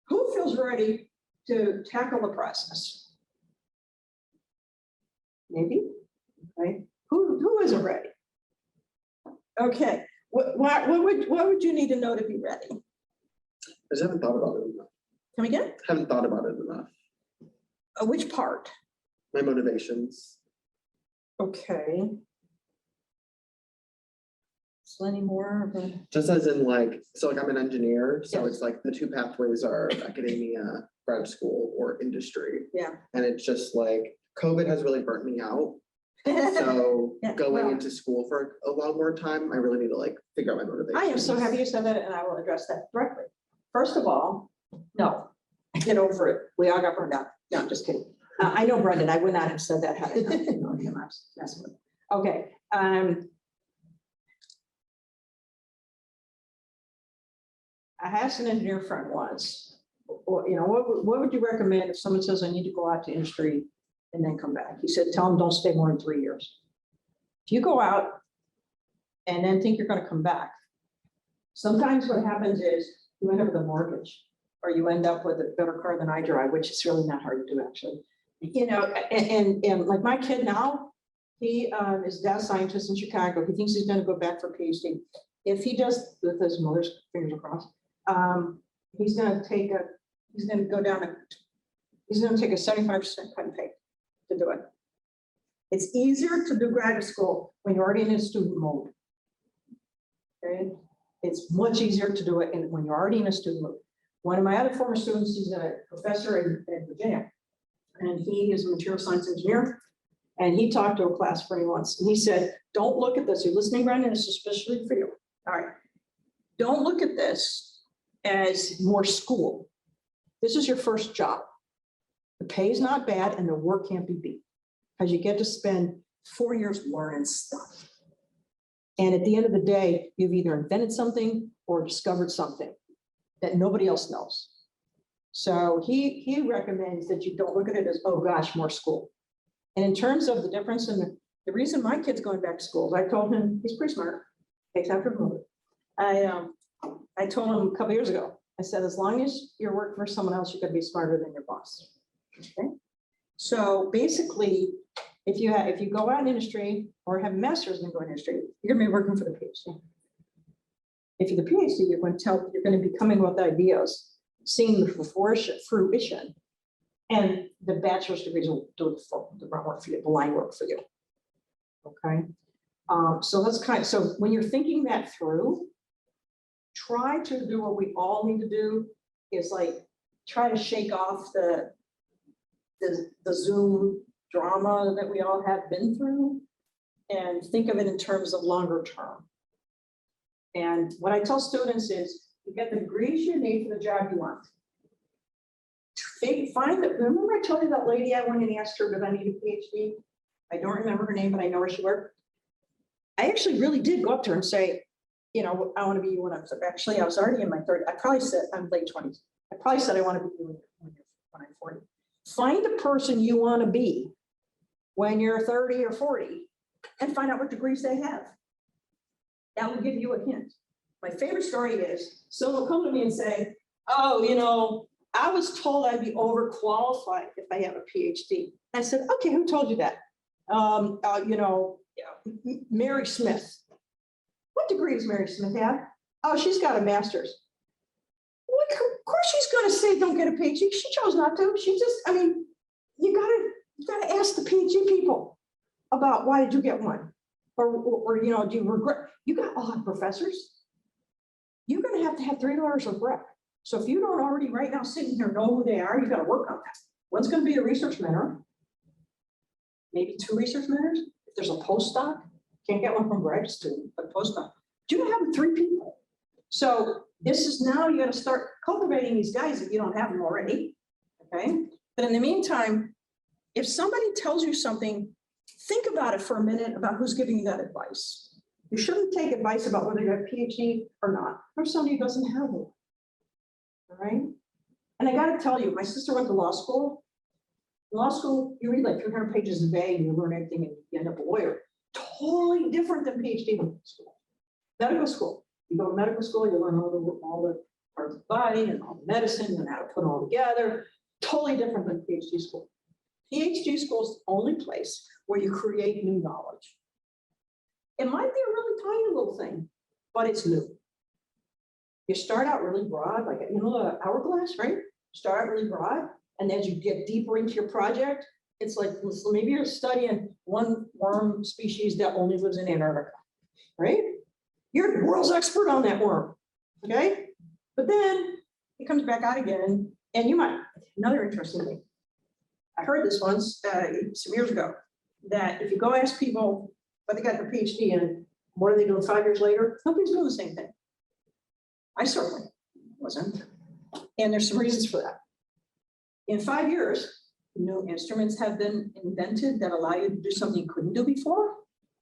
Speaker 1: who feels ready to tackle the process? Maybe, right? Who isn't ready? Okay, what would you need to know to be ready?
Speaker 6: I just haven't thought about it enough.
Speaker 1: Come again?
Speaker 6: Haven't thought about it enough.
Speaker 1: Which part?
Speaker 6: My motivations.
Speaker 1: Okay. So any more?
Speaker 6: Just as in like, so like I'm an engineer, so
Speaker 1: Yes.
Speaker 6: it's like the two pathways are academia, grad school, or industry.
Speaker 1: Yeah.
Speaker 6: And it's just like, COVID has really burnt me out. So
Speaker 1: Yeah,
Speaker 6: going
Speaker 1: well-
Speaker 6: into school for a lot more time, I really need to like figure out my motivations.
Speaker 1: I am so happy you said that, and I will address that directly. First of all, no, get over it. We all got burned out. No, I'm just kidding. I know Brendan, I would not have said that had I not known him. I was messing with him. Okay. I asked an engineer friend once, you know, what would you recommend if someone says, I need to go out to industry and then come back? He said, tell them don't stay more than 3 years. If you go out and then think you're going to come back, sometimes what happens is you end up with a mortgage, or you end up with a better car than I drive, which is really not hard to do, actually. You know, and like my kid now, he is a data scientist in Chicago. He thinks he's going to go back for a PhD. If he does, with his mother's fingers crossed, he's going to take a 75% cut and pay to do it. It's easier to do graduate school when you're already in a student mode. Okay, it's much easier to do it when you're already in a student mode. One of my other former students, he's a professor in Virginia, and he is a material science engineer. And he talked to a class for me once, and he said, don't look at this. You're listening, Brendan, it's especially for you. All right. Don't look at this as more school. This is your first job. The pay is not bad and the work can't be beat, because you get to spend 4 years learning stuff. And at the end of the day, you've either invented something or discovered something that nobody else knows. So he recommends that you don't look at it as, oh gosh, more school. And in terms of the difference in the reason my kid's going back to school, I told him, he's pretty smart, takes after a moment. I told him a couple years ago, I said, as long as you're working for someone else, you gotta be smarter than your boss. Okay. So basically, if you go out in industry or have a master's and go in industry, you're gonna be working for the PhD. If you're the PhD, you're going to be coming with ideas, seeing the fruition, and the bachelor's degrees will do the grunt work for you, the line work for you. Okay. So that's so when you're thinking that through, try to do what we all need to do is like try to shake off the Zoom drama that we all have been through and think of it in terms of longer term. And what I tell students is you get the degrees you need for the job you want. Remember I told you that lady I went and asked her, did I need a PhD? I don't remember her name, but I know where she worked. I actually really did go up to her and say, you know, I want to be you when I'm, actually I was already in my 30s. I probably said I'm late 20s. I probably said I want to be you when I'm 40. Find the person you want to be when you're 30 or 40 and find out what degrees they have. That will give you a hint. My favorite story is someone will come to me and say, oh, you know, I was told I'd be overqualified if I have a PhD. I said, okay, who told you that? You know, Mary Smith. What degree does Mary Smith have? Oh, she's got a master's. Well, of course she's going to say don't get a PhD. She chose not to. She just, I mean, you gotta ask the PhD people about why did you get one? Or you know, do you regret? You got a lot of professors. You're going to have 3 letters of regret. So if you don't already right now sitting here know who they are, you got to work on that. One's going to be a research mentor. maybe 2 research mentors. If there's a postdoc, can't get one from graduate student, but postdoc. Do you have 3 people? So this is now you got to start cultivating these guys if you don't have them already. Okay. But in the meantime, if somebody tells you something, think about it for a minute about who's giving you that advice. You shouldn't take advice about whether you have a PhD or not, or somebody who doesn't have one. All right. And I got to tell you, my sister went to law school. In law school, you read like 300 pages a day and you learn everything and you end up a lawyer. Totally different than PhD school. Medical school. You go to medical school, you learn all the parts of the body and all the medicine and how to put it all together. Totally different than PhD school. PhD school is the only place where you create new knowledge. It might be a really tiny little thing, but it's new. You start out really broad, like, you know, the hourglass, right? Start out really broad, and as you get deeper into your project, it's like, maybe you're studying one worm species that only lives in Antarctica, right? You're the world's expert on that worm, okay? But then it comes back out again, and you might, another interesting thing. I heard this once some years ago, that if you go ask people what they got their PhD in, what are they doing 5 years later? Nobody's doing the same thing. I certainly wasn't. And there's some reasons for that. In 5 years, new instruments have been invented that allow you to do something you couldn't do before,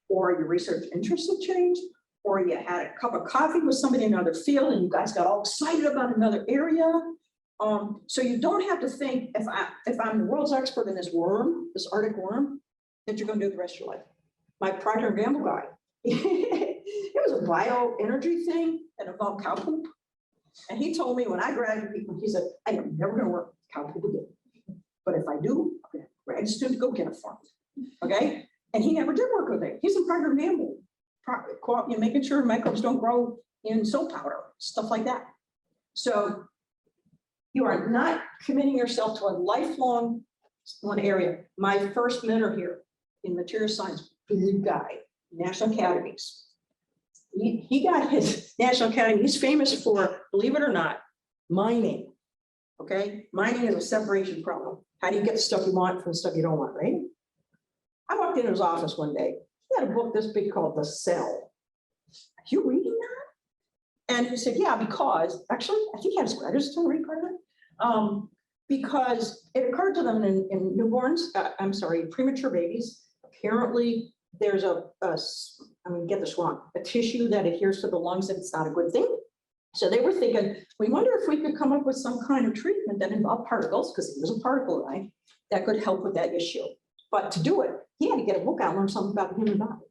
Speaker 1: or your research interests have changed, or you had a cup of coffee with somebody in another field and you guys got all excited about another area. So you don't have to think if I'm the world's expert in this worm, this Arctic worm, that you're going to do the rest of your life. My Procter & Gamble guy, it was a bioenergy thing that involved cow poop. And he told me when I graduated, he said, I am never going to work with cow poop again. But if I do, I'm going to grad student go get a farm. Okay. And he never did work with it. He's in Procter & Gamble, making sure microbes don't grow in soap powder, stuff like that. So you are not committing yourself to a lifelong one area. My first mentor here in material science, big guy, National Academies. He got his National Academy. He's famous for, believe it or not, mining. Okay, mining is a separation problem. How do you get the stuff you want from the stuff you don't want, right? I walked into his office one day. He had a book this big called The Cell. Are you reading that? And he said, yeah, because actually, I think he had his graduate student read part of it. Because it occurred to them in newborns, premature babies, apparently there's I'm gonna get this wrong, a tissue that adheres to the lungs and it's not a good thing. So they were thinking, we wonder if we could come up with some kind of treatment that involved particles, because he was a particle guy, that could help with that issue. But to do it, he had to get a book out and learn something about the human body.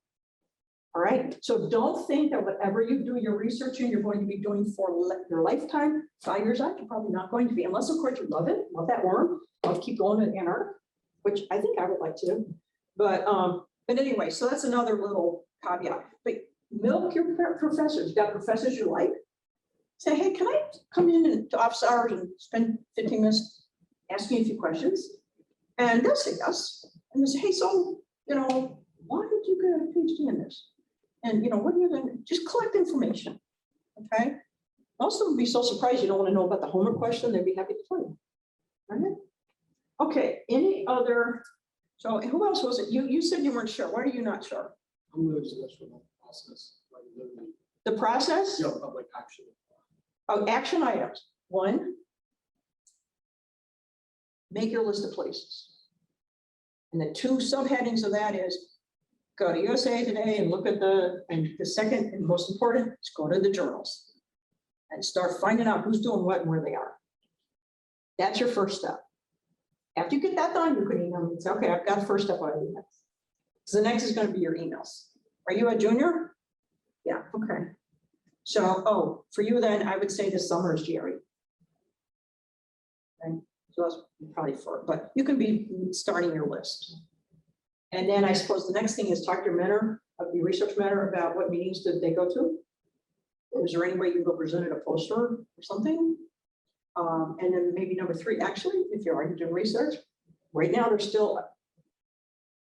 Speaker 1: All right, so don't think that whatever you do your research in, you're going to be doing for your lifetime. 5 years out, you're probably not going to be, unless of course you love it, love that worm, love to keep going to Antarctica, which I think I would like to. But anyway, so that's another little caveat. But milk your professors. You got professors you like. Say, hey, can I come in to office hours and spend 15 minutes asking a few questions? And they'll say yes. And they'll say, hey, so, why did you get a PhD in this? And, what are you going to just collect information? Okay. Most of them would be so surprised you don't want to know about the homework question. They'd be happy to tell you. Right? Okay. Any other? So who else was it? You said you weren't sure. Why are you not sure?
Speaker 3: I'm really just about the process. Like literally,
Speaker 1: The process?
Speaker 3: of like action.
Speaker 1: Oh, action items. 1, make your list of places. And the 2 subheadings of that is go to USA Today and look at and the second and most important is go to the journals and start finding out who's doing what and where they are. That's your first step. After you get that done, you can email me and say, okay, I've got the first step on emails. So the next is going to be your emails. Are you a junior? Yeah, okay. So, for you then, I would say this summer is GRE. Okay, so that's probably but you can be starting your list. And then I suppose the next thing is talk to your mentor, your research mentor, about what meetings did they go to? Is there any way you can go present at a poster or something? And then maybe number 3, actually, if you're already doing research, right now there's still,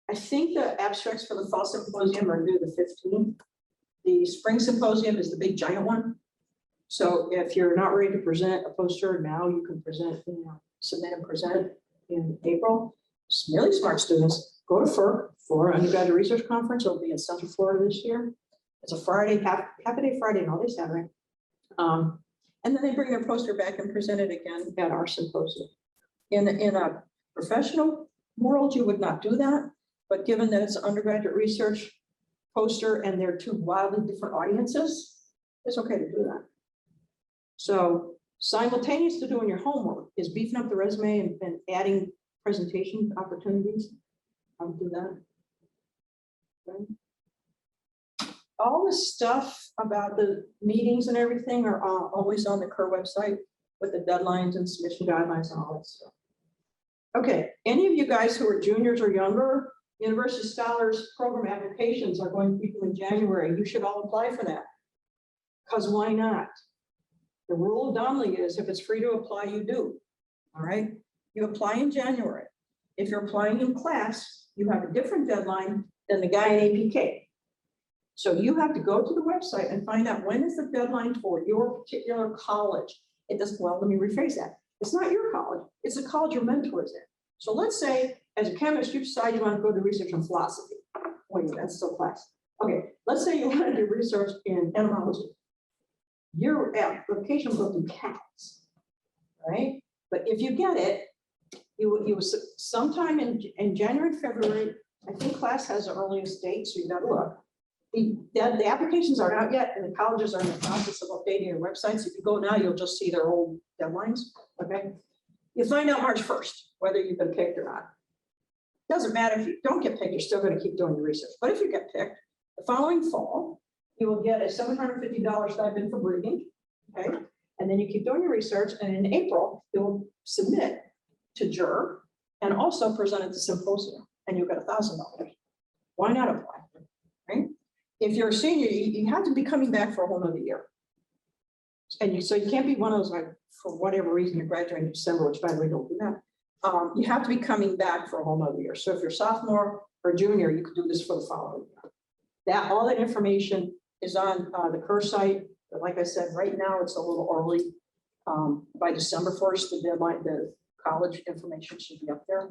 Speaker 1: I think the abstracts for the fall symposium are due the 15th. The spring symposium is the big giant one. So if you're not ready to present a poster now, you can present, submit and present in April. Really smart students go to FERC for Undergraduate Research Conference. It'll be in Central Florida this year. It's a Friday, half a day Friday and all day Saturday. And then they bring their poster back and present it again at our symposium. In a professional world, you would not do that, but given that it's undergraduate research poster and they're two wildly different audiences, it's okay to do that. So simultaneous to doing your homework is beefing up the resume and adding presentation opportunities. I'll do that. Okay. All the stuff about the meetings and everything are always on the CURBS website with the deadlines and submission guidelines and all that stuff. Okay, any of you guys who are juniors or younger, University Scholars Program applications are going to be due in January. You should all apply for that. Because why not? The rule of Donnelly is if it's free to apply, you do. All right, you apply in January. If you're applying in class, you have a different deadline than the guy in APK. So you have to go to the website and find out when is the deadline for your particular college. It doesn't, well, let me rephrase that. It's not your college, it's the college your mentor is in. So let's say as a chemist, you decide you want to go to research in philosophy. Wait, that's still class. Okay, let's say you want to do research in entomology. Your application will go through CATS, right? But if you get it, you sometime in January, February, I think class has the earliest date, so you gotta look. The applications aren't out yet, and the colleges are in the process of updating their websites. If you go now, you'll just see their old deadlines, okay? You find out March 1st, whether you've been picked or not. Doesn't matter if you don't get picked, you're still gonna keep doing your research. But if you get picked, the following fall, you will get a $750 stipend for breathing, okay? And then you keep doing your research, and in April, you'll submit to JUR and also present at the symposium, and you'll get $1,000. Why not apply, right? If you're a senior, you have to be coming back for a whole nother year. And so you can't be one of those, like, for whatever reason, you're graduating in December, which by the way, don't do that. You have to be coming back for a whole nother year. So if you're sophomore or junior, you could do this for the following year. All that information is on the CURBS site. But like I said, right now it's a little early. By December 1st, the deadline, the college information should be up there.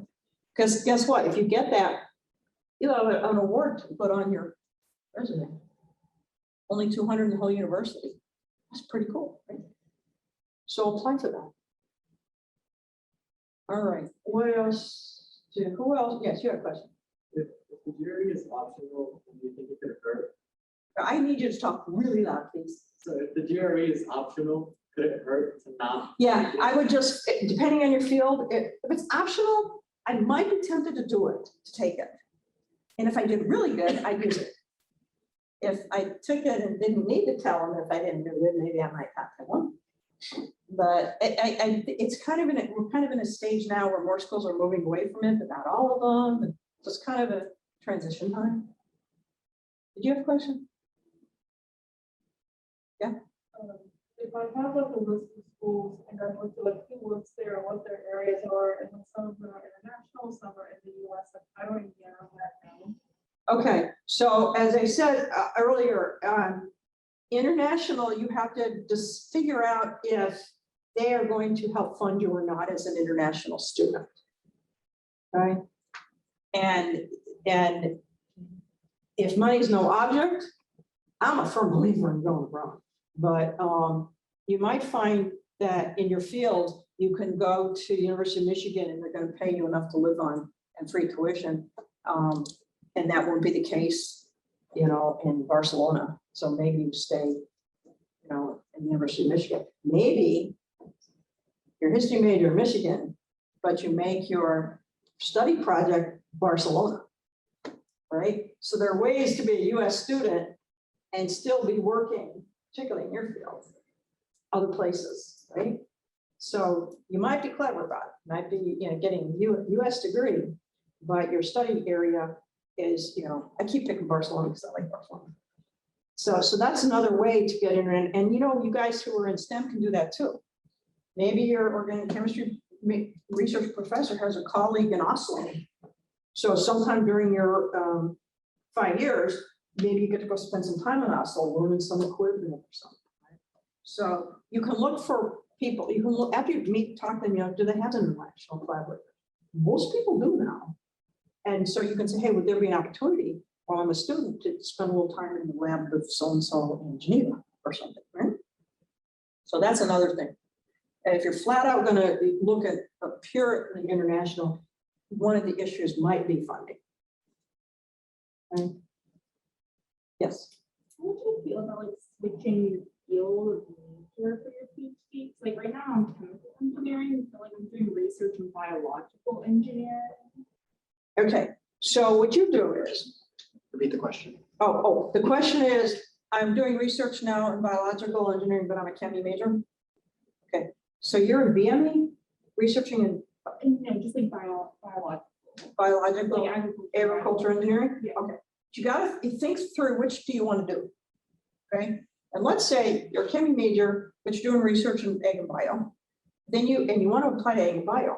Speaker 1: Because guess what? If you get that, you'll have an award to put on your resume. Only 200 in the whole university. That's pretty cool, right? So apply for that. All right, what else? Who else? Yes, you have a question.
Speaker 3: If the jury is optional, do you think it could hurt?
Speaker 1: I need you to talk really loud, please.
Speaker 3: So if the GRE is optional, could it hurt to not?
Speaker 1: Yeah, I would just, depending on your field, if it's optional, I might be tempted to do it, to take it. And if I did really good, I'd use it. If I took it and didn't need to tell them if I didn't do it, maybe I might have to one. But it's kind of we're kind of in a stage now where more schools are moving away from it, but not all of them. And it's kind of a transition time. Did you have a question? Yeah.
Speaker 2: If I have like a list of schools and I look at like who works there and what their areas are, and then some of them are international, some are in the US, like, I don't even know that now.
Speaker 1: Okay, so as I said earlier, international, you have to just figure out if they are going to help fund you or not as an international student. Right? And if money is no object, I'm a firm believer in going abroad. But you might find that in your field, you can go to University of Michigan and they're going to pay you enough to live on and free tuition. And that won't be the case, you know, in Barcelona. So maybe you stay, you know, in the University of Michigan. Maybe your history major in Michigan, but you make your study project Barcelona, right? So there are ways to be a US student and still be working, particularly in your field, other places, right? So you might be clever about it, might be, you know, getting a US degree, but your study area is, you know, I keep picking Barcelona because I like Barcelona. So that's another way to get in. And you know, you guys who are in STEM can do that too. Maybe your organic chemistry research professor has a colleague in Oslo. So sometime during your 5 years, maybe you get to go spend some time in Oslo, learning some equipment or something. Right? So you can look for people, you can look, after you meet, talk to them, you know, do they have an international collaborator? Most people do now. And so you can say, hey, would there be an opportunity while I'm a student to spend a little time in the lab with so-and-so in Geneva or something, right? So that's another thing. And if you're flat out gonna look at a pure international, one of the issues might be funding. Okay. Yes.
Speaker 2: How would you feel about like switching your field of major for your PhD? Like right now I'm chemical engineering, so like I'm doing research in biological engineering.
Speaker 1: Okay, so what you do is,
Speaker 6: Repeat the question.
Speaker 1: the question is, I'm doing research now in biological engineering, but I'm a chemistry major. Okay, so you're in BME, researching in
Speaker 2: And you know, just like biological.
Speaker 1: biological,
Speaker 2: Like
Speaker 1: agriculture engineering?
Speaker 2: Yeah.
Speaker 1: Okay, you think through which do you want to do? Okay, and let's say you're a chemistry major, but you're doing research in ag and bio. Then you want to apply to ag and bio.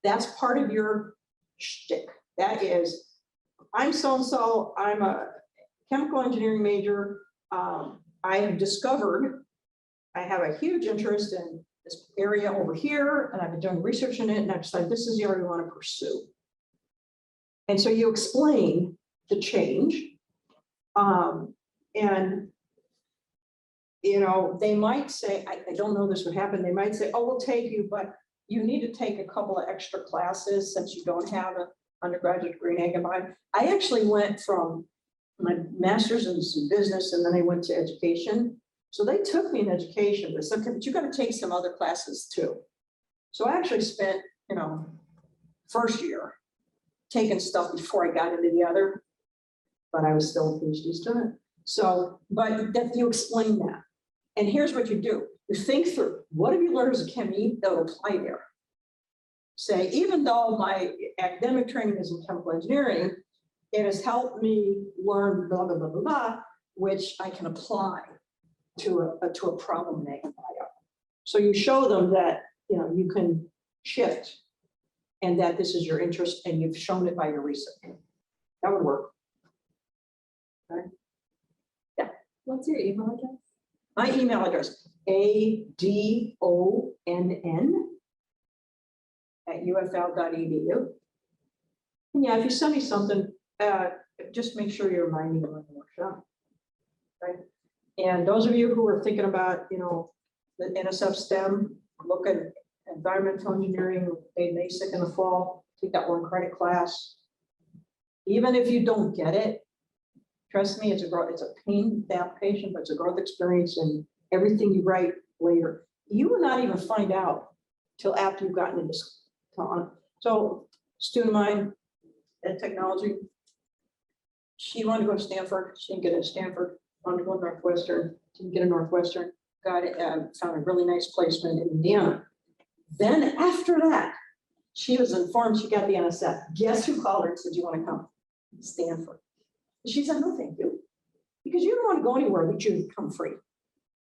Speaker 1: That's part of your shtick. That is, I'm so-and-so, I'm a chemical engineering major. I have discovered, I have a huge interest in this area over here, and I've been doing research in it, and I've decided this is the area we want to pursue. And so you explain the change. And you know, they might say, I don't know this would happen, they might say, oh, we'll take you, but you need to take a couple of extra classes since you don't have an undergraduate degree in ag and bio. I actually went from my master's in business and then I went to education. So they took me in education, but said, okay, but you got to take some other classes too. So I actually spent, you know, first year taking stuff before I got into the other, but I was still a PhD student. So, but that you explain that. And here's what you do. You think through, what have you learned as a chemie that will apply there? Say, even though my academic training is in chemical engineering, it has helped me learn blah, blah, blah, blah, blah, which I can apply to a problem in ag and bio. So you show them that, you know, you can shift and that this is your interest and you've shown it by your research. That would work. Okay. Yeah.
Speaker 2: What's your email address?
Speaker 1: My email address, adonn@ufl.edu. And yeah, if you send me something, just make sure you remind me of the workshop. Right. And those of you who are thinking about, you know, the NSF STEM, look at environmental engineering, they NASIC in the fall, take that 1 credit class. Even if you don't get it, trust me, it's a pain the application, but it's a growth experience, and everything you write later, you will not even find out till after you've gotten into this. So, student of mine at technology, she wanted to go to Stanford. She didn't get it at Stanford. Wanted to go to Northwestern. Didn't get a Northwestern. Got it. Found a really nice placement in Indiana. Then after that, she was informed she got the NSF. Guess who called her and said, "You want to come?" Stanford. She said, "No, thank you," because you don't want to go anywhere that you come free.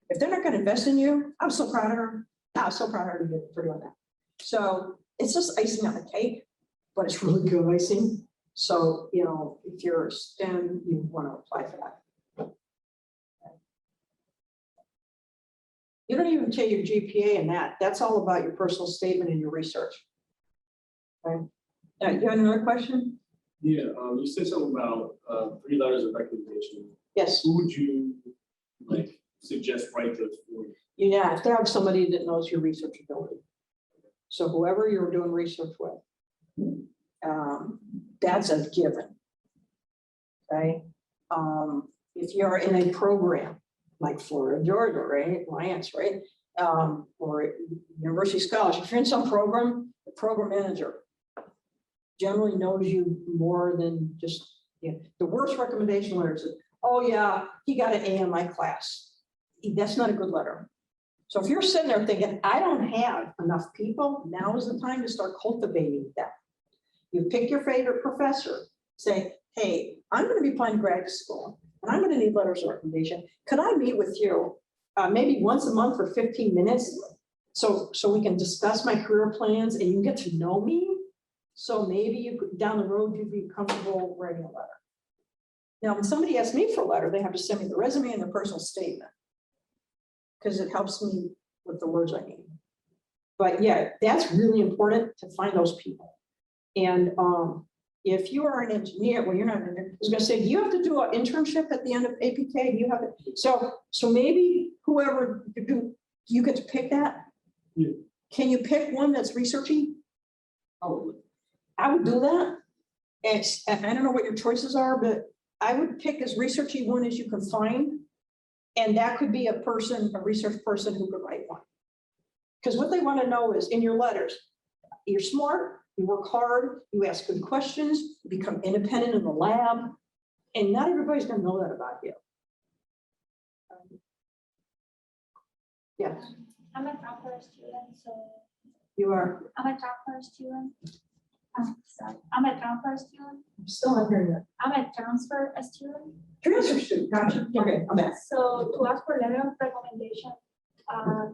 Speaker 1: If they're not going to invest in you, I'm so proud of her. I was so proud of her for doing that. So it's just icing on the cake, but it's really good icing. So, you know, if you're STEM, you want to apply for that. You don't even take your GPA in that. That's all about your personal statement and your research. Okay. You have another question?
Speaker 3: Yeah, you said something about 3 letters of recommendation.
Speaker 1: Yes.
Speaker 3: Who would you like suggest write those for?
Speaker 1: You have to have somebody that knows your research ability. So whoever you're doing research with, that's a given. Okay. If you're in a program like Florida, Georgia, right, Alliance, right, or University Scholarship, if you're in some program, the program manager generally knows you more than just, you know, the worst recommendation letter is, oh yeah, he got an A in my class. That's not a good letter. So if you're sitting there thinking, I don't have enough people, now is the time to start cultivating that. You pick your favorite professor, say, hey, I'm going to be applying to graduate school and I'm going to need letters of recommendation. Could I meet with you maybe once a month for 15 minutes so we can discuss my career plans and you can get to know me? So maybe you could, down the road, you'd be comfortable writing a letter. Now, when somebody asks me for a letter, they have to send me the resume and the personal statement because it helps me with the words I need. But yeah, that's really important to find those people. And If you are an engineer, well, you're not an engineer, I was gonna say, do you have to do an internship at the end of APK? Do you have to, so maybe whoever, you get to pick that?
Speaker 3: Yeah.
Speaker 1: Can you pick one that's researchy? I would do that. And I don't know what your choices are, but I would pick as researchy one as you can find. And that could be a research person who could write one. Because what they want to know is in your letters, you're smart, you work hard, you ask good questions, you become independent in the lab, and not everybody's going to know that about you. Yes,
Speaker 4: I'm a transfer student, so
Speaker 1: you are.
Speaker 4: I'm a transfer student. Sorry, I'm a transfer student.
Speaker 1: I'm still not hearing that.
Speaker 4: I'm a transfer student.
Speaker 1: Transfer student, gotcha. Okay, I'm back.
Speaker 4: So to ask for letter of recommendation,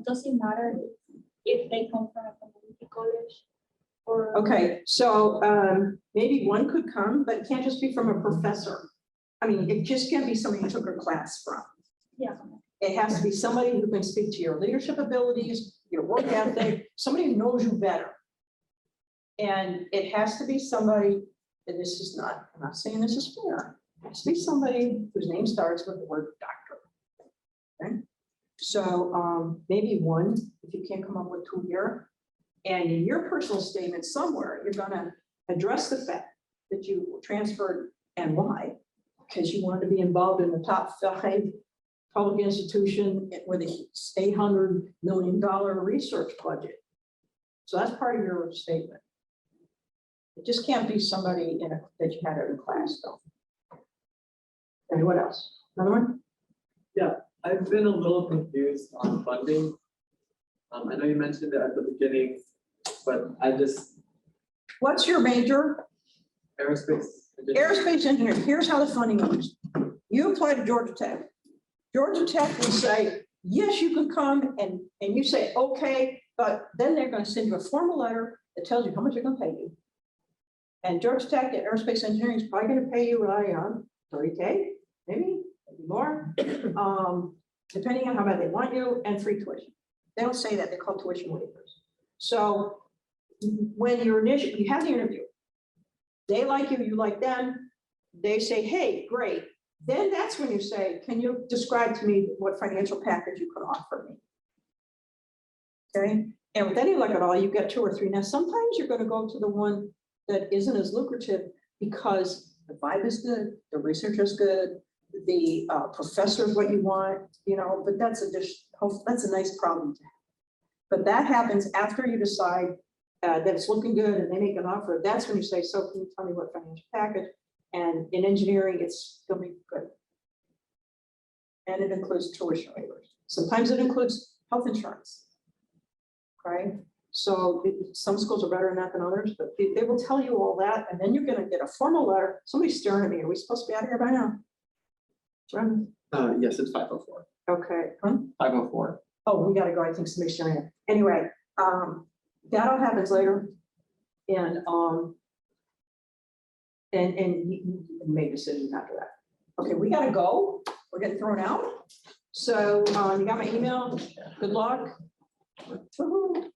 Speaker 4: doesn't matter if they come from a community college or.
Speaker 1: Okay, so maybe one could come, but it can't just be from a professor. I mean, it just can't be somebody you took a class from.
Speaker 4: Yeah.
Speaker 1: It has to be somebody who can speak to your leadership abilities, your work ethic, somebody who knows you better. And it has to be somebody, and this is not, I'm not saying this is fair. It has to be somebody whose name starts with the word doctor. Okay, so maybe one, if you can't come up with two here. And in your personal statement somewhere, you're gonna address the fact that you transferred and why. Because you wanted to be involved in the top 5 public institution with a $800 million research budget. So that's part of your statement. It just can't be somebody that you had in a class though. Okay, what else? Another one?
Speaker 3: I've been a little confused on funding. I know you mentioned it at the beginning, but I just,
Speaker 1: What's your major?
Speaker 3: aerospace.
Speaker 1: Aerospace engineering. Here's how the funding works. You apply to Georgia Tech. Georgia Tech will say, yes, you can come, and you say, okay, but then they're going to send you a formal letter that tells you how much they're going to pay you. And Georgia Tech at aerospace engineering is probably going to pay you 30K, maybe more, depending on how bad they want you, and free tuition. They don't say that, they call tuition waivers. So when you have the interview, they like you, you like them, they say, hey, great. Then that's when you say, can you describe to me what financial package you could offer me? Okay, and with any luck at all, you get 2 or 3. Now, sometimes you're going to go to the one that isn't as lucrative because the vibe is good, the research is good, the professor is what you want, but that's a nice problem to have. But that happens after you decide that it's looking good and they make an offer. That's when you say, so can you tell me what financial package? And in engineering, it's going to be good. And it includes tuition waivers. Sometimes it includes health insurance. Okay, so some schools are better in that than others, but they will tell you all that. And then you're going to get a formal letter. Somebody's staring at me. Are we supposed to be out of here by now? John?
Speaker 6: Yes, it's 5:04.
Speaker 1: Okay. Huh?
Speaker 6: 5:04.
Speaker 1: Oh, we got to go. I think somebody's staring at me. Anyway, that all happens later. And you can make decisions after that. Okay, we got to go. We're getting thrown out. So you got my email. Good luck. Woohoo.